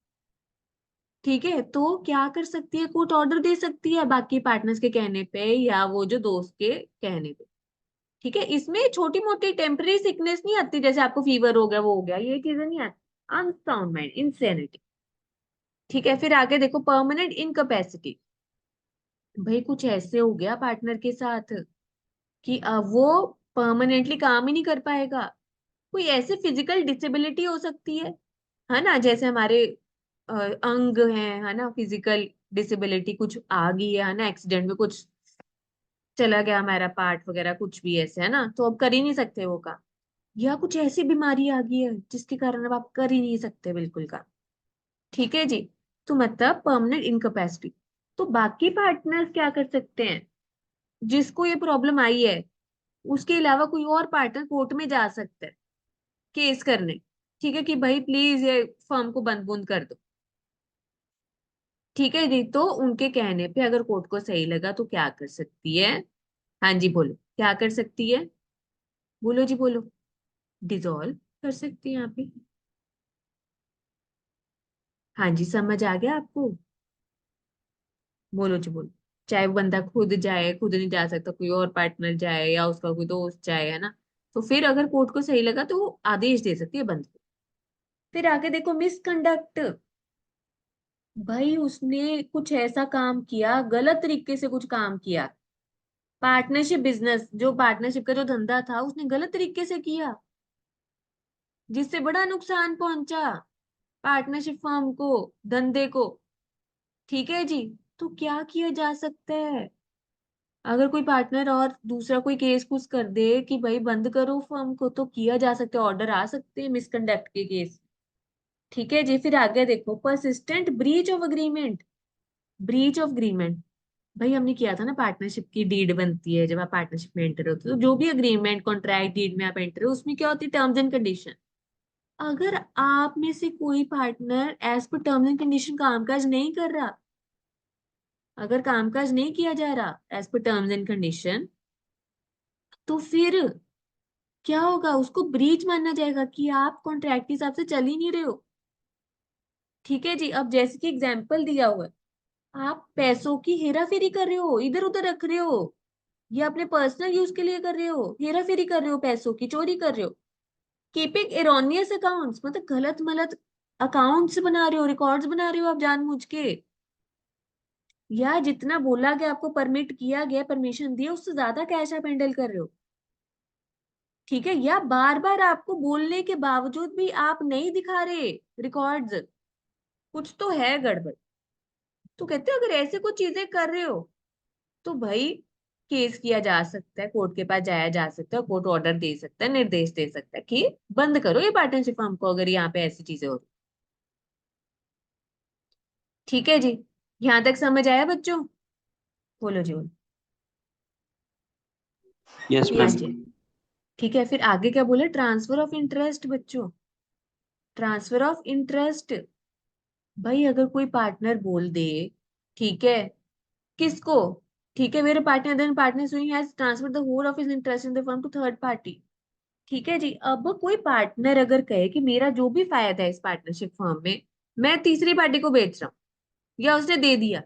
Speaker 1: ठीक है, तो क्या कर सकती है, कोर्ट ऑर्डर दे सकती है बाकी पार्टनर्स के कहने पे या वो जो दोस्त के कहने पे। ठीक है, इसमें छोटी मोटी टेम्पररी सिकनेस नहीं आती, जैसे आपको फीवर हो गया वो हो गया, ये चीजें नहीं आती, अनसाउंड माइंड, इंसेनिटी। ठीक है, फिर आगे देखो परमानेंट इनकैपेसिटी, भाई कुछ ऐसे हो गया पार्टनर के साथ कि अब वो परमानेंटली काम ही नहीं कर पाएगा। कोई ऐसे फिजिकल डिसेबिलिटी हो सकती है ना, जैसे हमारे अंग है ना, फिजिकल डिसेबिलिटी कुछ आ गई है ना, एक्सीडेंट में कुछ चला गया हमारा पार्ट वगैरह, कुछ भी ऐसे है ना, तो अब कर ही नहीं सकते वो काम। या कुछ ऐसी बीमारी आ गई है जिसके कारण अब आप कर ही नहीं सकते बिल्कुल काम। ठीक है जी, तो मतलब परमानेंट इनकैपेसिटी। तो बाकी पार्टनर्स क्या कर सकते हैं, जिसको ये प्रॉब्लम आई है उसके अलावा कोई और पार्टनर कोर्ट में जा सकता है केस करने, ठीक है, कि भाई प्लीज ये फर्म को बंद बुंद कर दो। ठीक है जी, तो उनके कहने पे अगर कोर्ट को सही लगा तो क्या कर सकती है। हाँ जी बोलो। क्या कर सकती है? बोलो जी बोलो। डिसॉल्व कर सकती है यहाँ पे। हाँ जी, समझ आ गया आपको? बोलो जी बोलो। चाहे वो बंदा खुद जाए, खुद नहीं जा सकता, कोई और पार्टनर जाए या उसका कोई दोस्त जाए, है ना? तो फिर अगर कोर्ट को सही लगा तो वो आदेश दे सकती है बंद को। फिर आगे देखो, मिसकंडक्ट। भाई उसने कुछ ऐसा काम किया, गलत तरीके से कुछ काम किया। पार्टनरशिप बिजनेस, जो पार्टनरशिप का जो धंधा था, उसने गलत तरीके से किया, जिससे बड़ा नुकसान पहुंचा पार्टनरशिप फर्म को, धंधे को। ठीक है जी। तो क्या किया जा सकता है? अगर कोई पार्टनर और दूसरा कोई केस कुछ कर दे कि भाई बंद करो फर्म को, तो किया जा सकता है, ऑर्डर आ सकते हैं मिसकंडक्ट के केस। ठीक है जी। फिर आगे देखो, persistent breach of agreement. Breach of agreement. भाई हमने किया था ना, पार्टनरशिप की डीड बनती है जब आप पार्टनरशिप में एंटर होते हो, तो जो भी अग्रीमेंट, कॉन्ट्रैक्ट, डीड में आप एंटर हो, उसमें क्या होती है? Terms and condition. अगर आप में से कोई पार्टनर एज पर टर्म्स एंड कंडीशन कामकाज नहीं कर रहा, अगर कामकाज नहीं किया जा रहा एज पर टर्म्स एंड कंडीशन, तो फिर क्या होगा? उसको ब्रीच माना जाएगा कि आप कॉन्ट्रैक्ट के हिसाब से चल ही नहीं रहे हो। ठीक है जी। अब जैसे कि एग्जाम्पल दिया हुआ है, आप पैसों की हेरा फेरी कर रहे हो, इधर उधर रख रहे हो, या अपने पर्सनल यूज के लिए कर रहे हो, हेरा फेरी कर रहे हो, पैसों की चोरी कर रहे हो। कीपिंग एरोनियस अकाउंट्स, मतलब गलत मलत अकाउंट्स बना रहे हो, रिकॉर्ड्स बना रहे हो आप जानबूझ के, या जितना बोला गया, आपको परमिट किया गया, परमिशन दिया, उससे ज्यादा कैश आप हैंडल कर रहे हो। ठीक है। या बार बार आपको बोलने के बावजूद भी आप नहीं दिखा रहे रिकॉर्ड्स, कुछ तो है गड़बड़। तो कहते हैं अगर ऐसे कुछ चीजें कर रहे हो, तो भाई केस किया जा सकता है, कोर्ट के पास जाया जा सकता है, कोर्ट ऑर्डर दे सकता है, निर्देश दे सकता है कि बंद करो ये पार्टनरशिप फर्म को, अगर यहाँ पे ऐसी चीजें हो रही। ठीक है जी। यहाँ तक समझ आया बच्चों? बोलो जी बोलो।
Speaker 3: Yes
Speaker 1: yes
Speaker 3: ma'am.
Speaker 1: जी। ठीक है। फिर आगे क्या बोले? ट्रांसफर ऑफ इंटरेस्ट बच्चों। Transfer of interest. भाई अगर कोई पार्टनर बोल दे, ठीक है, किसको? ठीक है, मेरे partner then partner suing has transfer the whole of his interest in the firm to third party. ठीक है जी। अब कोई पार्टनर अगर कहे कि मेरा जो भी फायदा है इस पार्टनरशिप फर्म में, मैं तीसरी पार्टी को बेच रहा हूँ, या उसने दे दिया,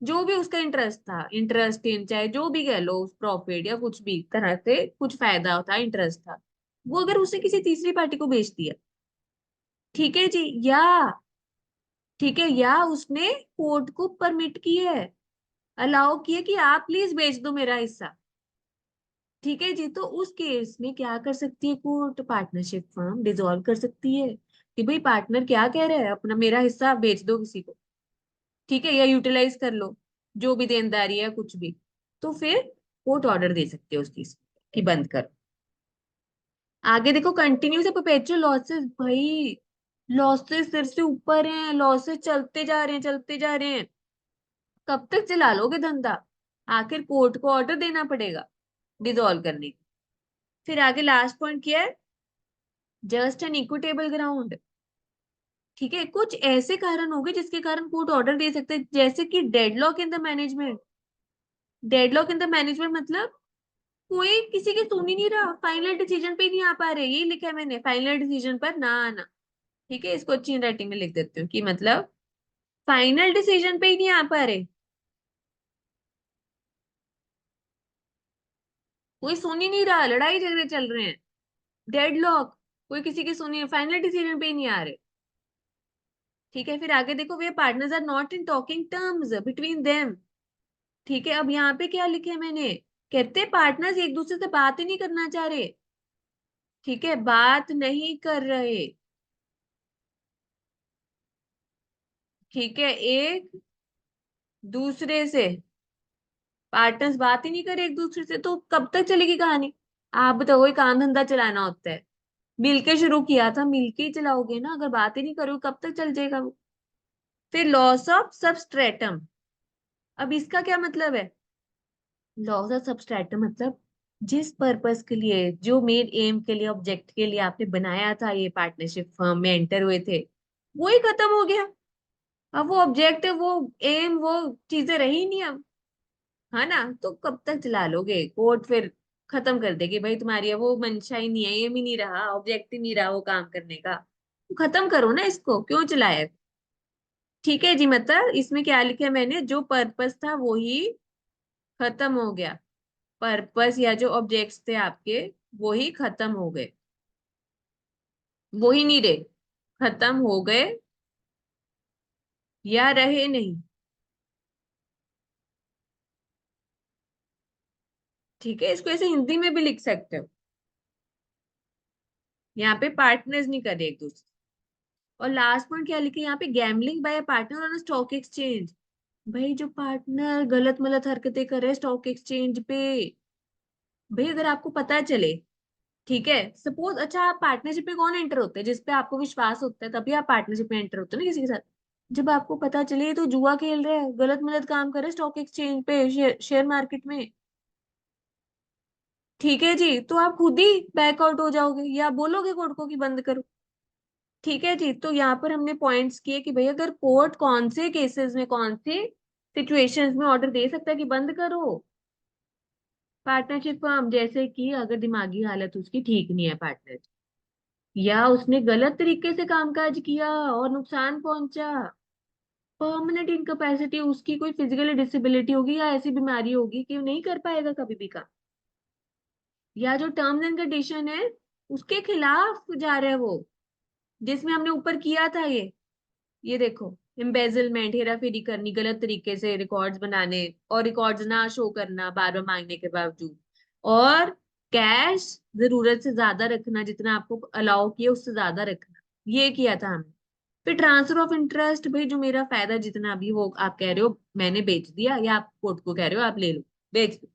Speaker 1: जो भी उसका इंटरेस्ट था, इंटरेस्ट इन चाहे जो भी कह लो, उस प्रॉफिट या कुछ भी तरह से कुछ फायदा था, इंटरेस्ट था, वो अगर उसने किसी तीसरी पार्टी को बेच दिया, ठीक है जी, या ठीक है, या उसने कोर्ट को परमिट किया है, अलाउ किया कि आप प्लीज बेच दो मेरा हिस्सा, ठीक है जी, तो उस केस में क्या कर सकती है कोर्ट? पार्टनरशिप फर्म डिसॉल्व कर सकती है कि भाई पार्टनर क्या कह रहा है, अपना मेरा हिस्सा बेच दो किसी को, ठीक है, या यूटिलाइज कर लो, जो भी देनदारी है कुछ भी। तो फिर कोर्ट ऑर्डर दे सकती है उस चीज कि बंद करो। आगे देखो, कंटिन्यूस है परपेचुअल लॉसेस। भाई लॉसेस सिर से ऊपर हैं, लॉसेस चलते जा रहे हैं, चलते जा रहे हैं। कब तक चला लोगे धंधा? आखिर कोर्ट को ऑर्डर देना पड़ेगा डिसॉल्व करने की। फिर आगे लास्ट पॉइंट क्या है? Just an equitable ground. ठीक है, कुछ ऐसे कारण होंगे जिसके कारण कोर्ट ऑर्डर दे सकते हैं, जैसे कि deadlock in the management. Deadlock in the management मतलब कोई किसी की सुन ही नहीं रहा, फाइनल डिसीजन पे ही नहीं आ पा रहे, यही लिखा है मैंने, फाइनल डिसीजन पर ना आना। ठीक है, इसको अच्छी राइटिंग में लिख देती हूँ कि मतलब फाइनल डिसीजन पे ही नहीं आ पा रहे, कोई सुन ही नहीं रहा, लड़ाई झगड़े चल रहे हैं, डेडलॉक, कोई किसी की सुनिए, फाइनल डिसीजन पे ही नहीं आ रहे। ठीक है। फिर आगे देखो, they partners are not in talking terms between them. ठीक है, अब यहाँ पे क्या लिखे मैंने? कहते पार्टनर्स एक दूसरे से बात ही नहीं करना चाह रहे। ठीक है, बात नहीं कर रहे। ठीक है, एक दूसरे से पार्टनर्स बात ही नहीं करे एक दूसरे से, तो कब तक चलेगी कहानी? आप बताओ, कोई काम धंधा चलाना होता है, मिलके शुरू किया था, मिलके ही चलाओगे ना, अगर बात ही नहीं करोगे कब तक चल जाएगा वो? फिर लॉस ऑफ सबस्ट्रेटम। अब इसका क्या मतलब है? लॉस ऑफ सबस्ट्रेटम मतलब जिस पर्पस के लिए, जो मेन एम के लिए, ऑब्जेक्ट के लिए आपने बनाया था, ये पार्टनरशिप फर्म में एंटर हुए थे, वो ही खत्म हो गया। अब वो ऑब्जेक्ट, वो एम, वो चीजें रही नहीं अब, है ना? तो कब तक चला लोगे? कोर्ट फिर खत्म कर दे कि भाई तुम्हारी अब वो मंशा ही नहीं है, एम ही नहीं रहा, ऑब्जेक्ट ही नहीं रहा वो काम करने का, तो खत्म करो ना इसको, क्यों चलाया? ठीक है जी, मतलब इसमें क्या लिखा है मैंने, जो पर्पस था वो ही खत्म हो गया, पर्पस या जो ऑब्जेक्ट्स थे आपके वो ही खत्म हो गए, वो ही नहीं रहे, खत्म हो गए या रहे नहीं। ठीक है, इसको ऐसे हिंदी में भी लिख सकते हो, यहाँ पे पार्टनर्स नहीं करे एक दूसरे। और लास्ट पॉइंट क्या लिखे यहाँ पे, gambling bye partner on stock exchange. भाई जो पार्टनर गलत मलत हरकतें कर रहे हैं स्टॉक एक्सचेंज पे, भाई अगर आपको पता चले, ठीक है, सपोज, अच्छा आप पार्टनरशिप में कौन एंटर होते हैं, जिसपे आपको विश्वास होता है तभी आप पार्टनरशिप में एंटर होते हैं ना किसी के साथ। जब आपको पता चले ये तो जुआ खेल रहे हैं, गलत मलत काम कर रहे हैं स्टॉक एक्सचेंज पे, शेयर मार्केट में, ठीक है जी, तो आप खुद ही बैकआउट हो जाओगे या बोलोगे कोर्ट को कि बंद करो। ठीक है जी, तो यहाँ पर हमने पॉइंट्स किए कि भाई अगर कोर्ट कौन से केसेस में, कौन से सिचुएशंस में ऑर्डर दे सकता है कि बंद करो पार्टनरशिप फर्म, जैसे कि अगर दिमागी हालत उसकी ठीक नहीं है पार्टनर, या उसने गलत तरीके से कामकाज किया और नुकसान पहुंचा, परमानेंट इनकैपेसिटी, उसकी कोई फिजिकल डिसेबिलिटी होगी या ऐसी बीमारी होगी कि वो नहीं कर पाएगा कभी भी काम, या जो टर्म्स एंड कंडीशन है उसके खिलाफ जा रहा है वो, जिसमें हमने ऊपर किया था ये देखो, एम्बेजलमेंट, हेरा फेरी करनी, गलत तरीके से रिकॉर्ड्स बनाने और रिकॉर्ड्स ना शो करना बार बार मांगने के बावजूद, और कैश जरूरत से ज्यादा रखना, जितना आपको अलाउ किया उससे ज्यादा रखना, ये किया था हमने। फिर ट्रांसफर ऑफ इंटरेस्ट, भाई जो मेरा फायदा जितना अभी वो आप कह रहे हो मैंने बेच दिया, या आप कोर्ट को कह रहे हो आप ले लो, बेच दो,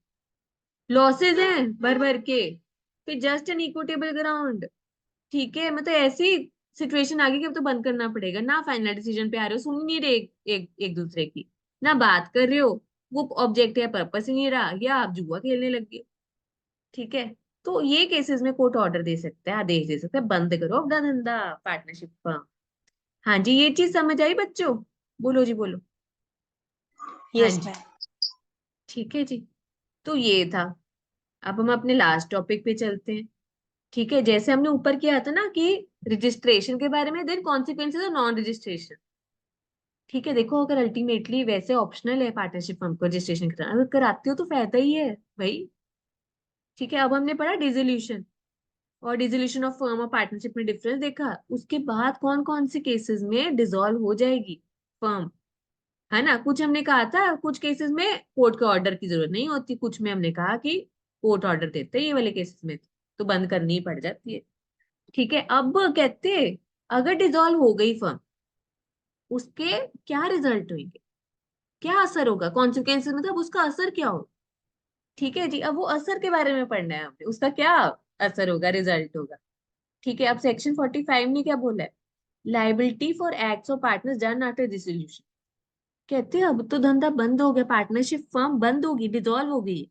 Speaker 1: लॉसेज हैं भर भर के। फिर जस्ट एन इक्विटेबल ग्राउंड, ठीक है, मतलब ऐसी सिचुएशन आ गई कि अब तो बंद करना पड़ेगा ना, फाइनल डिसीजन पे आ रहे हो, सुन नहीं रहे एक दूसरे की, ना बात कर रहे हो, वो ऑब्जेक्ट या पर्पस ही नहीं रहा, या आप जुआ खेलने लग गए। ठीक है, तो ये केसेस में कोर्ट ऑर्डर दे सकता है, आदेश दे सकता है, बंद करो अपना धंधा पार्टनरशिप का। हाँ जी, ये चीज समझ आई बच्चों? बोलो जी बोलो। हाँ
Speaker 2: यस
Speaker 1: जी,
Speaker 2: मैम।
Speaker 1: ठीक है जी, तो ये था। अब हम अपने लास्ट टॉपिक पे चलते हैं। ठीक है, जैसे हमने ऊपर किया था ना कि रजिस्ट्रेशन के बारे में, देन कॉन्सिक्वेंसेज और नॉन रजिस्ट्रेशन। ठीक है, देखो अगर अल्टीमेटली वैसे ऑप्शनल है पार्टनरशिप फर्म को रजिस्ट्रेशन कराना, अगर कराते हो तो फायदा ही है भाई। ठीक है, अब हमने पढ़ा डिसोल्यूशन और डिसोल्यूशन ऑफ फर्म और पार्टनरशिप में डिफरेंस देखा, उसके बाद कौन कौन से केसेस में डिसॉल्व हो जाएगी फर्म, है ना। कुछ हमने कहा था कुछ केसेस में कोर्ट के ऑर्डर की जरूरत नहीं होती, कुछ में हमने कहा कि कोर्ट ऑर्डर देते हैं ये वाले केसेस में, तो बंद करनी ही पड़ जाती है। ठीक है, अब कहते हैं अगर डिसॉल्व हो गई फर्म, उसके क्या रिजल्ट होंगे, क्या असर होगा, कॉन्सिक्वेंसेस मतलब उसका असर क्या होगा। ठीक है जी, अब वो असर के बारे में पढ़ना है हमने, उसका क्या असर होगा, रिजल्ट होगा। ठीक है, अब सेक्शन 45 ने क्या बोला है, liability for acts of partners done after dissolution. कहते हैं अब तो धंधा बंद हो गया, पार्टनरशिप फर्म बंद होगी, डिसॉल्व हो गई,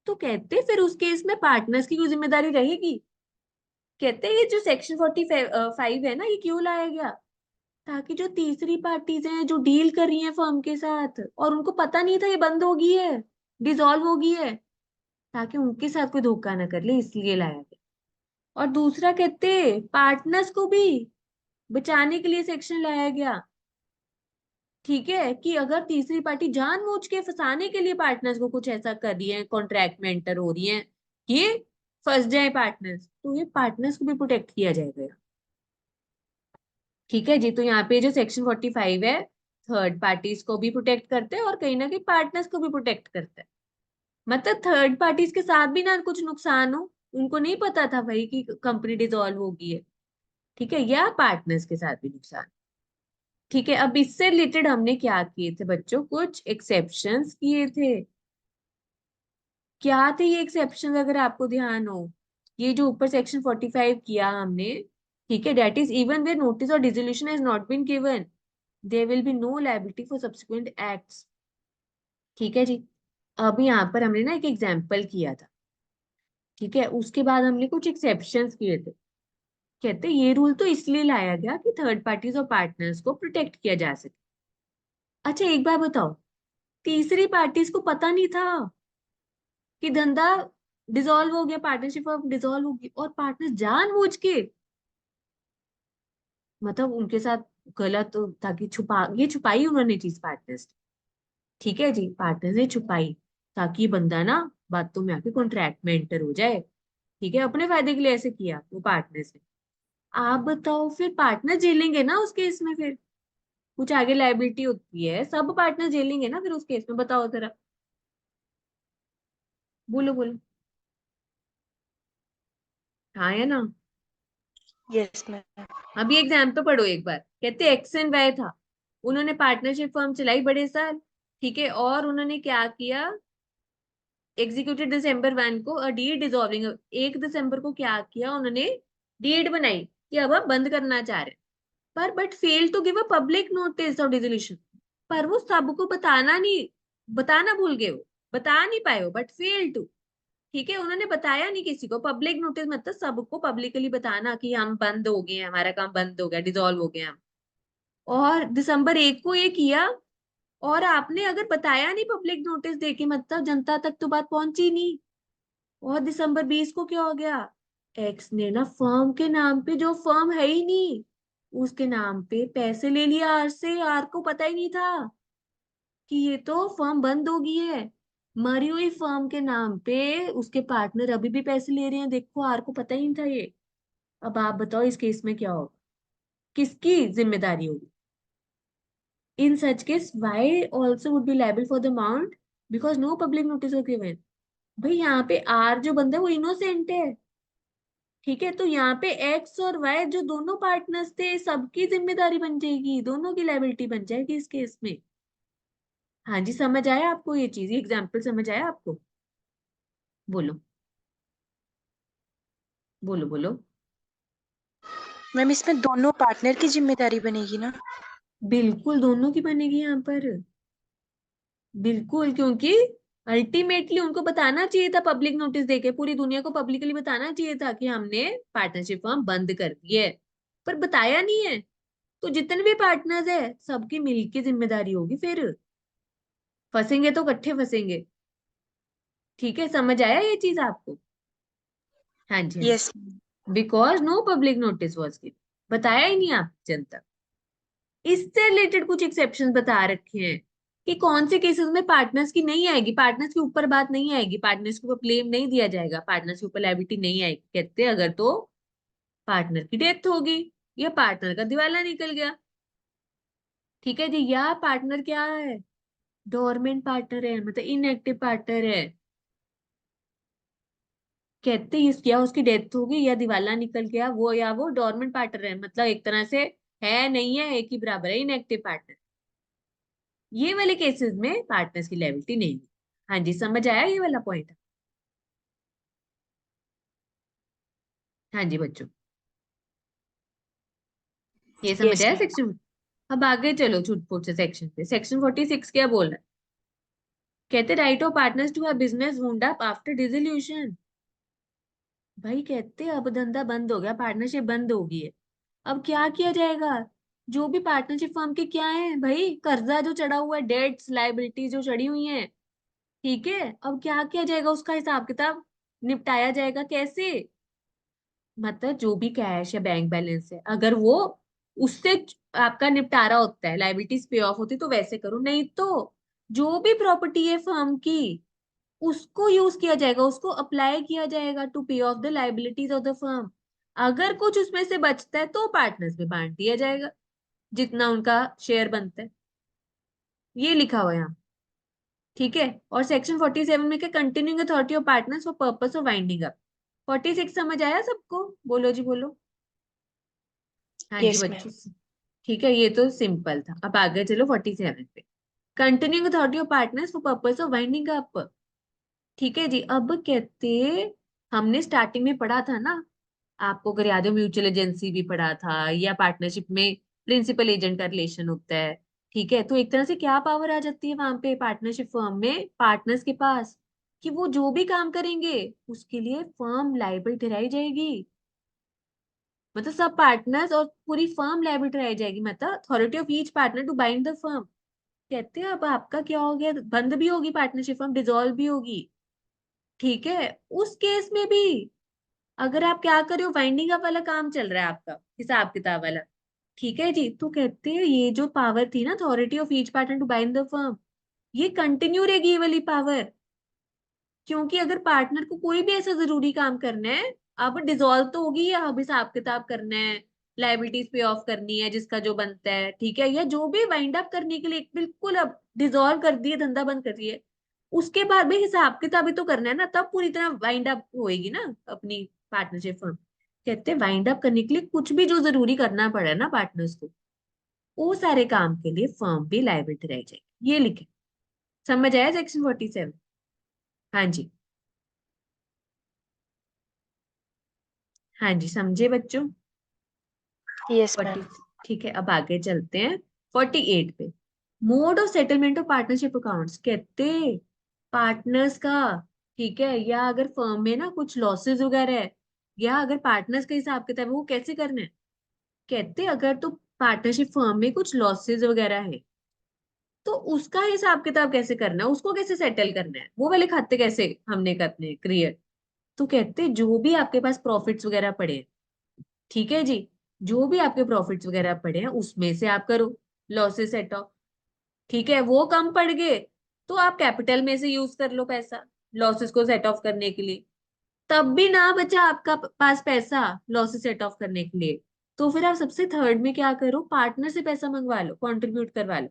Speaker 1: तो कहते हैं फिर उस केस में पार्टनर्स की कोई जिम्मेदारी रहेगी। कहते हैं ये जो सेक्शन 45 है ना, ये क्यों लाया गया, ताकि जो तीसरी पार्टीज हैं जो डील कर रही हैं फर्म के साथ और उनको पता नहीं था ये बंद हो गई है, डिसॉल्व हो गई है, ताकि उनके साथ कोई धोखा ना कर ले, इसलिए लाया गया। और दूसरा कहते पार्टनर्स को भी बचाने के लिए सेक्शन लाया गया। ठीक है, कि अगर तीसरी पार्टी जानबूझ के फंसाने के लिए पार्टनर्स को कुछ ऐसा कर रही है, कॉन्ट्रैक्ट में एंटर हो रही है कि फंस जाए पार्टनर्स, तो ये पार्टनर्स को भी प्रोटेक्ट किया जाएगा। ठीक है जी, तो यहाँ पे जो सेक्शन 45 है, थर्ड पार्टीज को भी प्रोटेक्ट करते हैं और कहीं ना कहीं पार्टनर्स को भी प्रोटेक्ट करता है। मतलब थर्ड पार्टीज के साथ भी ना कुछ नुकसान हो, उनको नहीं पता था भाई कि कंपनी डिसॉल्व होगी है, ठीक है, या पार्टनर्स के साथ भी नुकसान। ठीक है, अब इससे रिलेटेड हमने क्या किए थे बच्चों, कुछ एक्सेप्शंस किए थे। क्या थे ये एक्सेप्शंस अगर आपको ध्यान हो, ये जो ऊपर सेक्शन 45 किया हमने, ठीक है, that is even where notice और dissolution has not been given there will be no liability for subsequent acts. ठीक है जी, अब यहाँ पर हमने ना एक एग्जाम्पल किया था। ठीक है, उसके बाद हमने कुछ एक्सेप्शंस किए थे। कहते ये रूल तो इसलिए लाया गया कि थर्ड पार्टीज और पार्टनर्स को प्रोटेक्ट किया जा सके। अच्छा एक बात बताओ, तीसरी पार्टीज को पता नहीं था कि धंधा डिसॉल्व हो गया, पार्टनरशिप फर्म डिसॉल्व होगी, और पार्टनर जानबूझ के, मतलब उनके साथ गलत, ताकि ये छुपाई उन्होंने चीज पार्टनर्स, ठीक है जी, पार्टनर ने छुपाई ताकि ये बंदा ना बातों में आके कॉन्ट्रैक्ट में एंटर हो जाए, ठीक है, अपने फायदे के लिए ऐसे किया वो पार्टनर से। आप बताओ, फिर पार्टनर झेलेंगे ना उस केस में, फिर कुछ आगे लायबिलिटी होती है, सब पार्टनर झेलेंगे ना फिर उस केस में, बताओ जरा, बोलो बोलो, हाँ या ना।
Speaker 2: Yes ma'am.
Speaker 1: अभी एग्जाम्पल पढ़ो एक बार, कहते एक्स एंड वाई था, उन्होंने पार्टनरशिप फर्म चलाई बड़े साल, ठीक है, और उन्होंने क्या किया, एग्जीक्यूटेड December 1 को अ डीड डिसॉल्विंग, 1 दिसंबर को क्या किया उन्होंने, डीड बनाई कि अब हम बंद करना चाह रहे हैं, पर but fail to give a public notice of dissolution, पर वो सबको बताना नहीं, बताना भूल गए, वो बता नहीं पाए हो, बट फेल टू, ठीक है, उन्होंने बताया नहीं किसी को, पब्लिक नोटिस मतलब सबको पब्लिकली बताना कि हम बंद हो गए हैं, हमारा काम बंद हो गया, डिसॉल्व हो गया हम, और December 1 को ये किया, और आपने अगर बताया नहीं पब्लिक नोटिस देके, मतलब जनता तक तो बात पहुंची नहीं, और December 20 को क्या हो गया, एक्स ने ना फर्म के नाम पे, जो फर्म है ही नहीं उसके नाम पे पैसे ले लिया आर से, आर को पता ही नहीं था कि ये तो फर्म बंद हो गई है, मरी हुई फर्म के नाम पे उसके पार्टनर अभी भी पैसे ले रहे हैं, देखो आर को पता ही नहीं था ये। अब आप बताओ इस केस में क्या होगा, किसकी जिम्मेदारी होगी, in such case Y also would be liable for the amount because no public notice of given. भाई यहाँ पे आर जो बंदा है वो इनोसेंट है, ठीक है, तो यहाँ पे एक्स और वाई जो दोनों पार्टनर्स थे, सबकी जिम्मेदारी बन जाएगी, दोनों की लायबिलिटी बन जाएगी इस केस में। हाँ जी, समझ आया आपको ये चीज, एग्जाम्पल समझ आया आपको, बोलो बोलो बोलो।
Speaker 2: मैम इसमें दोनों पार्टनर की जिम्मेदारी बनेगी ना?
Speaker 1: बिल्कुल दोनों की बनेगी यहाँ पर, बिल्कुल, क्योंकि अल्टीमेटली उनको बताना चाहिए था, पब्लिक नोटिस देके पूरी दुनिया को पब्लिकली बताना चाहिए था कि हमने पार्टनरशिप फर्म बंद कर दी है, पर बताया नहीं है, तो जितने भी पार्टनर्स है सबकी मिलके जिम्मेदारी होगी, फिर फंसेंगे तो इकट्ठे फंसेंगे, ठीक है, समझ आया ये चीज आपको, हाँ जी हाँ
Speaker 2: यस।
Speaker 1: जी, because no public notice was given, बताया ही नहीं आप जनता। इससे रिलेटेड कुछ एक्सेप्शंस बता रखे हैं कि कौन से केसेस में पार्टनर्स की नहीं आएगी, पार्टनर्स के ऊपर बात नहीं आएगी, पार्टनर्स के ऊपर क्लेम नहीं दिया जाएगा, पार्टनर्स के ऊपर लायबिलिटी नहीं आएगी, कहते हैं अगर तो पार्टनर की डेथ होगी, या पार्टनर का दिवाला निकल गया, ठीक है जी, या पार्टनर क्या है, डोरमेंट पार्टनर है, मतलब इनएक्टिव पार्टनर है, कहते हैं या उसकी डेथ हो गई या दिवाला निकल गया वो, या वो डोरमेंट पार्टनर है, मतलब एक तरह से है नहीं है एक ही बराबर है, इनएक्टिव पार्टनर, ये वाले केसेस में पार्टनर्स की लायबिलिटी नहीं है। हाँ जी, समझ आया ये वाला पॉइंट, हाँ जी बच्चों, ये समझ
Speaker 2: यस
Speaker 1: आया
Speaker 2: मैम।
Speaker 1: सेक्शन। अब आगे चलो छुटपुट से सेक्शन पे, सेक्शन 46 क्या बोल रहा है, कहते right of partners to have business wound up after dissolution. भाई कहते अब धंधा बंद हो गया, पार्टनरशिप बंद हो गई है, अब क्या किया जाएगा, जो भी पार्टनरशिप फर्म के क्या है भाई, कर्जा जो चढ़ा हुआ है, डेट्स लायबिलिटी जो चढ़ी हुई है, ठीक है, अब क्या किया जाएगा, उसका हिसाब किताब निपटाया जाएगा कैसे, मतलब जो भी कैश या बैंक बैलेंस है, अगर वो उससे आपका निपटारा होता है, लायबिलिटीज पे ऑफ होती तो वैसे करो, नहीं तो जो भी प्रॉपर्टी है फर्म की उसको यूज किया जाएगा, उसको अप्लाई किया जाएगा टू पे of the liabilities of the firm, अगर कुछ उसमें से बचता है तो पार्टनर्स में बांट दिया जाएगा जितना उनका शेयर बनता है, ये लिखा हुआ है यहाँ, ठीक है, और सेक्शन 47 में क्या, continuing authority of partners for purpose of winding up, 46 समझ आया सबको, बोलो जी बोलो, हाँ जी
Speaker 2: यस
Speaker 1: बच्चों,
Speaker 2: मैम।
Speaker 1: ठीक है, ये तो सिंपल था, अब आगे चलो 47 पे, continuing authority of partners for purpose of winding up, ठीक है जी, अब कहते हमने स्टार्टिंग में पढ़ा था ना, आपको अगर याद हो म्यूचुअल एजेंसी भी पढ़ा था, या पार्टनरशिप में प्रिंसिपल एजेंट का रिलेशन होता है, ठीक है, तो एक तरह से क्या पावर आ जाती है वहां पे पार्टनरशिप फर्म में पार्टनर्स के पास, कि वो जो भी काम करेंगे उसके लिए फर्म लायबल ठहराई जाएगी, मतलब सब पार्टनर्स और पूरी फर्म लायबल ठहराई जाएगी, मतलब authority of each partner to bind the firm, कहते हैं अब आपका क्या हो गया, बंद भी होगी पार्टनरशिप फर्म, डिसॉल्व भी होगी, ठीक है, उस केस में भी अगर आप क्या कर रहे हो, वाइंडिंग अप वाला काम चल रहा है आपका, हिसाब किताब वाला, ठीक है जी, तो कहते हैं ये जो पावर थी ना, authority of each partner to bind the firm, ये कंटिन्यू रहेगी ये वाली पावर। क्योंकि अगर पार्टनर को कोई भी ऐसा जरूरी काम करना है, अब डिसॉल्व तो होगी, या अब हिसाब किताब करना है, लाइबिलिटीज पे ऑफ करनी है जिसका जो बनता है, ठीक है, या जो भी वाइंड अप करने के लिए बिल्कुल अब डिसॉल्व कर दिए, धंधा बंद कर दिए, उसके बाद भी हिसाब किताब भी तो करना है ना, तब पूरी तरह वाइंड अप होएगी ना अपनी पार्टनरशिप फर्म। कहते हैं वाइंड अप करने के लिए कुछ भी जो जरूरी करना पड़े ना पार्टनर्स को, वो सारे काम के लिए फर्म भी लायबिलिटी रह जाएगी, ये लिखे। समझ आया सेक्शन 47? हाँ जी, हाँ जी, समझे बच्चों?
Speaker 2: Yes ma'am.
Speaker 1: 40, ठीक है, अब आगे चलते हैं 48 पे। Mode of settlement of partnership accounts, कहते पार्टनर्स का, ठीक है, या अगर फर्म में ना कुछ लॉसेस वगैरह है, या अगर पार्टनर्स का हिसाब किताब है, वो कैसे करना है। कहते अगर तो पार्टनरशिप फर्म में कुछ लॉसेस वगैरह है, तो उसका हिसाब किताब कैसे करना है, उसको कैसे सेटल करना है, वो वाले खाते कैसे हमने करने क्लियर। तो कहते जो भी आपके पास प्रॉफिट्स वगैरह पड़े हैं, ठीक है जी, जो भी आपके प्रॉफिट्स वगैरह पड़े हैं उसमें से आप करो लॉसेस सेट ऑफ, ठीक है, वो कम पड़ गए तो आप कैपिटल में से यूज कर लो पैसा लॉसेस को सेट ऑफ करने के लिए। तब भी ना बचा आपका पास पैसा लॉसेस सेट ऑफ करने के लिए, तो फिर आप सबसे थर्ड में क्या करो, पार्टनर से पैसा मंगवा लो, कंट्रीब्यूट करवा लो।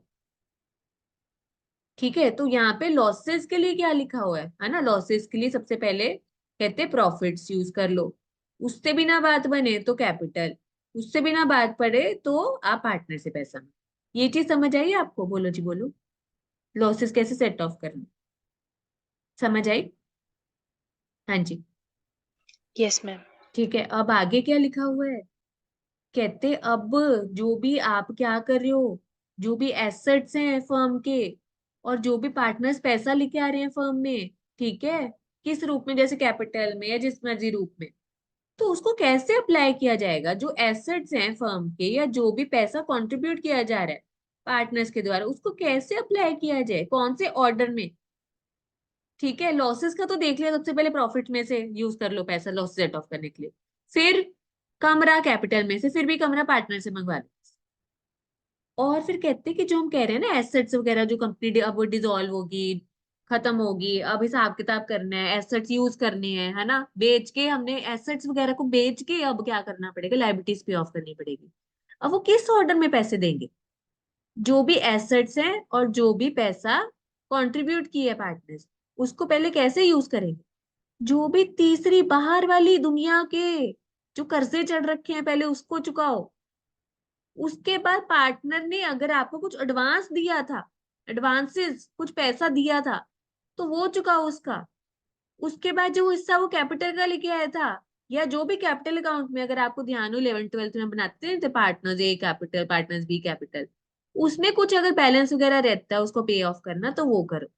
Speaker 1: ठीक है, तो यहाँ पे लॉसेस के लिए क्या लिखा हुआ है ना, लॉसेस के लिए सबसे पहले कहते प्रॉफिट्स यूज कर लो, उससे बिना बात बने तो कैपिटल, उससे बिना बात पड़े तो आप पार्टनर से पैसा लो। ये चीज समझ आई आपको? बोलो जी बोलो, लॉसेस कैसे सेट ऑफ करना, समझ आई? हाँ जी,
Speaker 2: यस मैम।
Speaker 1: ठीक है, अब आगे क्या लिखा हुआ है, कहते अब जो भी आप क्या कर रहे हो, जो भी एसेट्स हैं फर्म के, और जो भी पार्टनर्स पैसा लेके आ रहे हैं फर्म में, ठीक है, किस रूप में, जैसे कैपिटल में या जिस मर्जी रूप में, तो उसको कैसे अप्लाई किया जाएगा, जो एसेट्स हैं फर्म के या जो भी पैसा कंट्रीब्यूट किया जा रहा है पार्टनर्स के द्वारा, उसको कैसे अप्लाई किया जाए, कौन से ऑर्डर में। ठीक है, लॉसेस का तो देख लिया, सबसे पहले प्रॉफिट में से यूज कर लो पैसा लॉस सेट ऑफ करने के लिए, फिर कम रहा कैपिटल में से, फिर भी कम रहा पार्टनर से मंगवा लो। और फिर कहते हैं कि जो हम कह रहे हैं ना एसेट्स वगैरह, जो कंपनी अब वो डिसॉल्व होगी, खत्म होगी, अब हिसाब किताब करना है, एसेट्स यूज करनी है ना, बेच के हमने एसेट्स वगैरह को बेच के अब क्या करना पड़ेगा, लाइबिलिटीज पे ऑफ करनी पड़ेगी। अब वो किस ऑर्डर में पैसे देंगे, जो भी एसेट्स हैं और जो भी पैसा कंट्रीब्यूट किए पार्टनर्स, उसको पहले कैसे यूज करेंगे, जो भी तीसरी बाहर वाली दुनिया के जो कर्जे चढ़ रखे हैं पहले उसको चुकाओ। उसके बाद पार्टनर ने अगर आपको कुछ एडवांस दिया था, एडवांसेस कुछ पैसा दिया था, तो वो चुकाओ उसका। उसके बाद जो हिस्सा वो कैपिटल का लेके आया था, या जो भी कैपिटल अकाउंट में अगर आपको ध्यान हो 11th 12th में बनाते थे partners A capital partners B capital, उसमें कुछ अगर बैलेंस वगैरह रहता है उसको पे ऑफ करना, तो वो करो।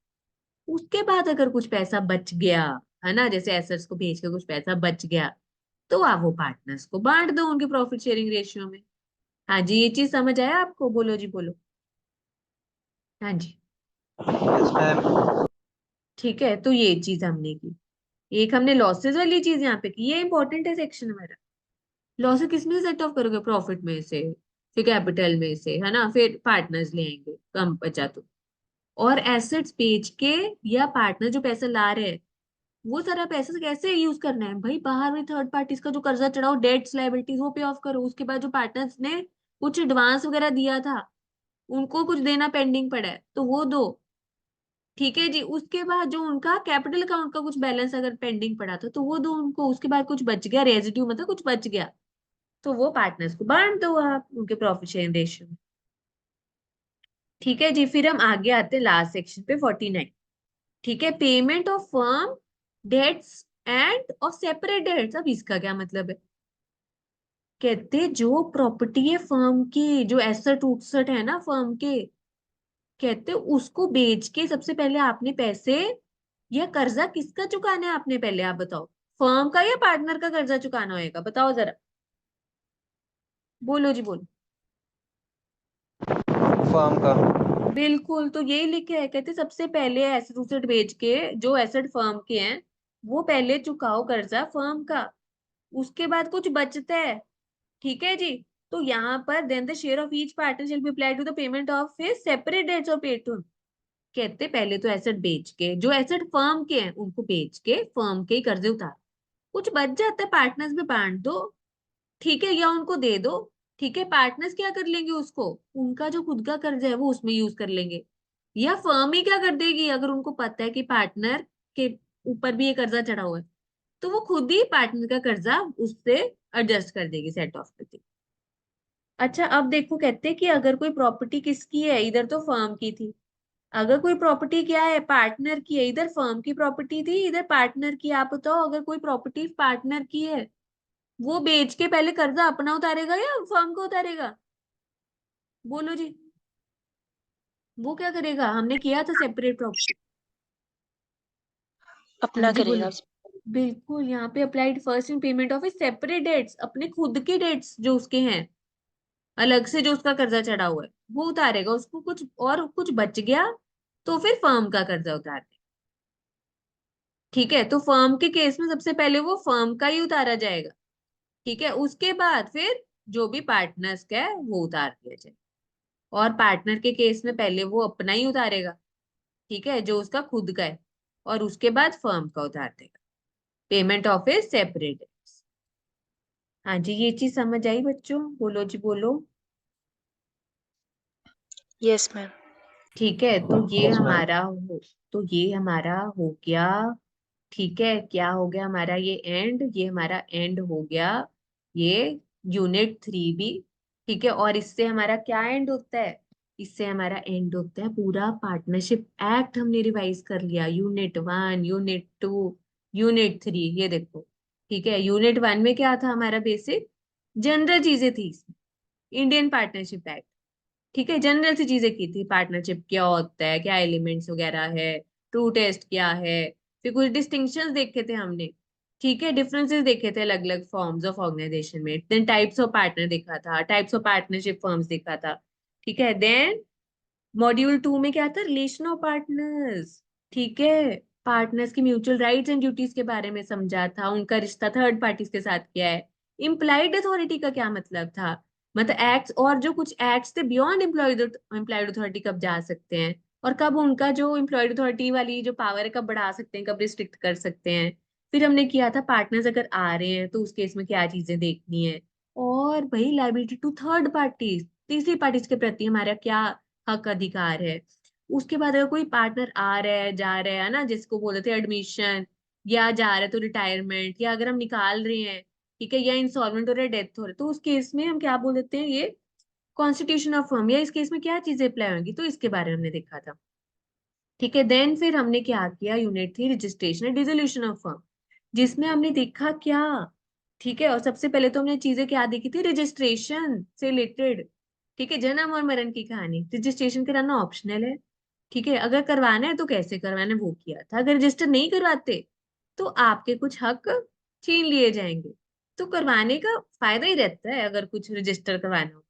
Speaker 1: उसके बाद अगर कुछ पैसा बच गया, है ना, जैसे एसेट्स को बेच के कुछ पैसा बच गया, तो आप वो पार्टनर्स को बांट दो उनके प्रॉफिट शेयरिंग रेशियो में। हाँ जी, ये चीज समझ आया आपको? बोलो जी बोलो। हाँ जी,
Speaker 3: यस मैम।
Speaker 1: ठीक है, तो ये चीज हमने की, एक हमने लॉसेस वाली चीज यहाँ पे की, ये इंपॉर्टेंट है सेक्शन हमारा। लॉसेस किस में सेट ऑफ करोगे, प्रॉफिट में से, फिर कैपिटल में से, है ना, फिर पार्टनर्स लेंगे कम बचा तो, और एसेट्स बेच के, या पार्टनर जो पैसा ला रहे हैं, वो सारा पैसा कैसे यूज करना है भाई, बाहर में थर्ड पार्टीज का जो कर्जा चढ़ाओ, डेट्स लाइबिलिटीज, वो पे ऑफ करो। उसके बाद जो पार्टनर्स ने कुछ एडवांस वगैरह दिया था, उनको कुछ देना पेंडिंग पड़ा है तो वो दो। ठीक है जी, उसके बाद जो उनका कैपिटल अकाउंट का कुछ बैलेंस अगर पेंडिंग पड़ा था, तो वो दो उनको। उसके बाद कुछ बच गया, रेजिड्यू मतलब कुछ बच गया, तो वो पार्टनर्स को बांट दो आप उनके प्रॉफिट शेयरिंग रेशियो में। ठीक है जी, फिर हम आगे आते हैं लास्ट सेक्शन पे 49। ठीक है, payment of firm debts and of separate debts. अब इसका क्या मतलब है, कहते जो प्रॉपर्टी है फर्म की, जो एसेट उसेट है ना फर्म के, कहते उसको बेच के सबसे पहले आपने पैसे, या कर्जा किसका चुकाना है आपने, पहले आप बताओ, फर्म का या पार्टनर का कर्जा चुकाना होएगा, बताओ जरा, बोलो जी बोलो।
Speaker 3: फर्म का।
Speaker 1: बिल्कुल, तो यही लिखे है, कहते सबसे पहले एसेट उसेट बेच के, जो एसेट फर्म के हैं, वो पहले चुकाओ कर्जा फर्म का, उसके बाद कुछ बचता है, ठीक है जी। तो यहाँ पर then the share of each partner shall be applied to the payment of his separate debts और पेड टू। कहते पहले तो एसेट बेच के, जो एसेट फर्म के हैं उनको बेच के फर्म के ही कर्जे उतार, कुछ बच जाता है पार्टनर्स में बांट दो, ठीक है, या उनको दे दो, ठीक है। पार्टनर्स क्या कर लेंगे उसको, उनका जो खुद का कर्जा है वो उसमें यूज कर लेंगे, या फर्म ही क्या कर देगी, अगर उनको पता है कि पार्टनर के ऊपर भी ये कर्जा चढ़ा हुआ है, तो वो खुद ही पार्टनर का कर्जा उससे एडजस्ट कर देगी, सेट ऑफ कर देगी। अच्छा अब देखो, कहते हैं कि अगर कोई प्रॉपर्टी किसकी है, इधर तो फर्म की थी, अगर कोई प्रॉपर्टी क्या है पार्टनर की है, इधर फर्म की प्रॉपर्टी थी, इधर पार्टनर की, आप बताओ अगर कोई प्रॉपर्टी पार्टनर की है, वो बेच के पहले कर्जा अपना उतारेगा या फर्म को उतारेगा, बोलो जी। वो क्या करेगा, हमने किया था सेपरेट प्रॉपर्टी। हाँ
Speaker 2: अपना
Speaker 1: जी बोलो।
Speaker 2: करेगा।
Speaker 1: बिल्कुल, यहाँ पे applied first in payment of separate debts, अपने खुद के डेट्स जो उसके हैं, अलग से जो उसका कर्जा चढ़ा हुआ है वो उतारेगा, उसको कुछ और कुछ बच गया तो फिर फर्म का कर्जा उतार दे, ठीक है। तो फर्म के केस में सबसे पहले वो फर्म का ही उतारा जाएगा, ठीक है, उसके बाद फिर जो भी पार्टनर्स का है वो उतार दिया जाए। और पार्टनर के केस में पहले वो अपना ही उतारेगा, ठीक है, जो उसका खुद का है, और उसके बाद फर्म का उतार देगा, पेमेंट ऑफ ए सेपरेट। हाँ जी, ये चीज समझ आई बच्चों, बोलो जी बोलो।
Speaker 2: Yes ma'am.
Speaker 1: ठीक है,
Speaker 3: Yes, ma'am.
Speaker 1: तो ये हमारा हो गया, ठीक है, क्या हो गया हमारा, ये एंड, ये हमारा एंड हो गया, ये यूनिट 3 भी, ठीक है। और इससे हमारा क्या एंड होता है, इससे हमारा एंड होता है पूरा पार्टनरशिप एक्ट, हमने रिवाइज कर लिया, यूनिट 1, यूनिट 2, यूनिट 3, ये देखो, ठीक है। यूनिट 1 में क्या था हमारा, बेसिक जनरल चीजें थी इसमें, इंडियन पार्टनरशिप एक्ट, ठीक है, जनरल सी चीजें की थी, पार्टनरशिप क्या होता है, क्या एलिमेंट्स वगैरह है, ट्रू टेस्ट क्या है, फिर कुछ डिस्टिंक्शंस देखे थे हमने, ठीक है, डिफरेंसेस देखे थे अलग अलग फॉर्म्स ऑफ ऑर्गेनाइजेशन में, देन टाइप्स ऑफ पार्टनर देखा था, टाइप्स ऑफ पार्टनरशिप फर्म्स देखा था, ठीक है। देन मॉड्यूल 2 में क्या था, रिलेशन ऑफ पार्टनर्स, ठीक है, पार्टनर्स की म्यूचुअल राइट्स एंड ड्यूटीज के बारे में समझा था, उनका रिश्ता थर्ड पार्टीज के साथ क्या है, इम्प्लाइड अथॉरिटी का क्या मतलब था, मतलब एक्ट्स, और जो कुछ एक्ट्स थे बियॉन्ड एम्प्लॉयड अथॉरिटी कब जा सकते हैं, और कब उनका जो एम्प्लॉयड अथॉरिटी वाली जो पावर है कब बढ़ा सकते हैं, कब रिस्ट्रिक्ट कर सकते हैं। फिर हमने किया था पार्टनर्स अगर आ रहे हैं तो उस केस में क्या चीजें देखनी है, और भाई लायबिलिटी टू थर्ड पार्टीज, तीसरी पार्टीज के प्रति हमारा क्या हक अधिकार है। उसके बाद अगर कोई पार्टनर आ रहा है जा रहा है ना, जिसको बोलते थे एडमिशन, या जा रहा है तो रिटायरमेंट, या अगर हम निकाल रहे हैं, ठीक है, या इंसॉल्वेंट हो रहा है, डेथ हो रहा है, तो उस केस में हम क्या बोल देते हैं, ये कॉन्स्टिट्यूशन ऑफ फर्म, या इस केस में क्या चीजें अप्लाई होंगी, तो इसके बारे में हमने देखा था, ठीक है। देन फिर हमने क्या किया, unit 3 registration and dissolution of firm, जिसमें हमने देखा क्या, ठीक है, और सबसे पहले तो हमने चीजें क्या देखी थी, रजिस्ट्रेशन से रिलेटेड, ठीक है, जन्म और मरण की कहानी, रजिस्ट्रेशन कराना ऑप्शनल है, ठीक है, अगर करवाना है तो कैसे करवाना है वो किया था, अगर रजिस्टर नहीं करवाते तो आपके कुछ हक छीन लिए जाएंगे, तो करवाने का फायदा ही रहता है अगर कुछ रजिस्टर करवाना हो।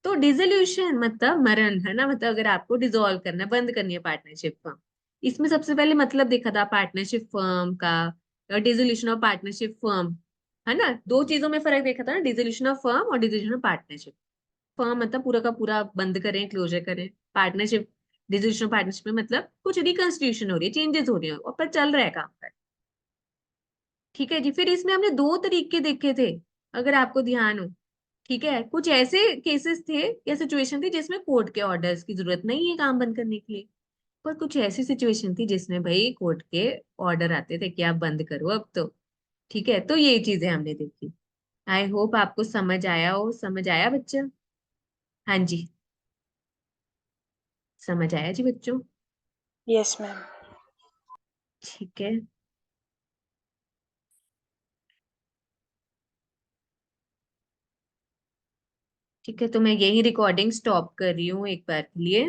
Speaker 1: तो डिसोल्यूशन मतलब मरण, है ना, मतलब अगर आपको डिसॉल्व करना है, बंद करनी है पार्टनरशिप फर्म, इसमें सबसे पहले मतलब देखा था पार्टनरशिप फर्म का, और डिसोल्यूशन ऑफ पार्टनरशिप फर्म, है ना, दो चीजों में फर्क देखा था ना, डिसोल्यूशन ऑफ फर्म और डिसोल्यूशन ऑफ पार्टनरशिप। फर्म मतलब पूरा का पूरा बंद करें, क्लोजर करें, पार्टनरशिप, डिसोल्यूशन ऑफ पार्टनरशिप में मतलब कुछ रिकंस्टिट्यूशन हो रही है, चेंजेस हो रही है, और पर चल रहा है काम पर, ठीक है जी। फिर इसमें हमने दो तरीके देखे थे, अगर आपको ध्यान हो, ठीक है, कुछ ऐसे केसेस थे या सिचुएशन थी जिसमें कोर्ट के ऑर्डर्स की जरूरत नहीं है काम बंद करने के लिए, पर कुछ ऐसी सिचुएशन थी जिसमें भाई कोर्ट के ऑर्डर आते थे कि आप बंद करो अब तो, ठीक है। तो ये चीजें हमने देखी, आई होप आपको समझ आया हो, समझ आया बच्चा, हाँ जी, समझ आया जी बच्चों,
Speaker 2: यस मैम।
Speaker 1: ठीक है, ठीक है, तो मैं यही रिकॉर्डिंग स्टॉप कर रही हूँ एक बार के लिए।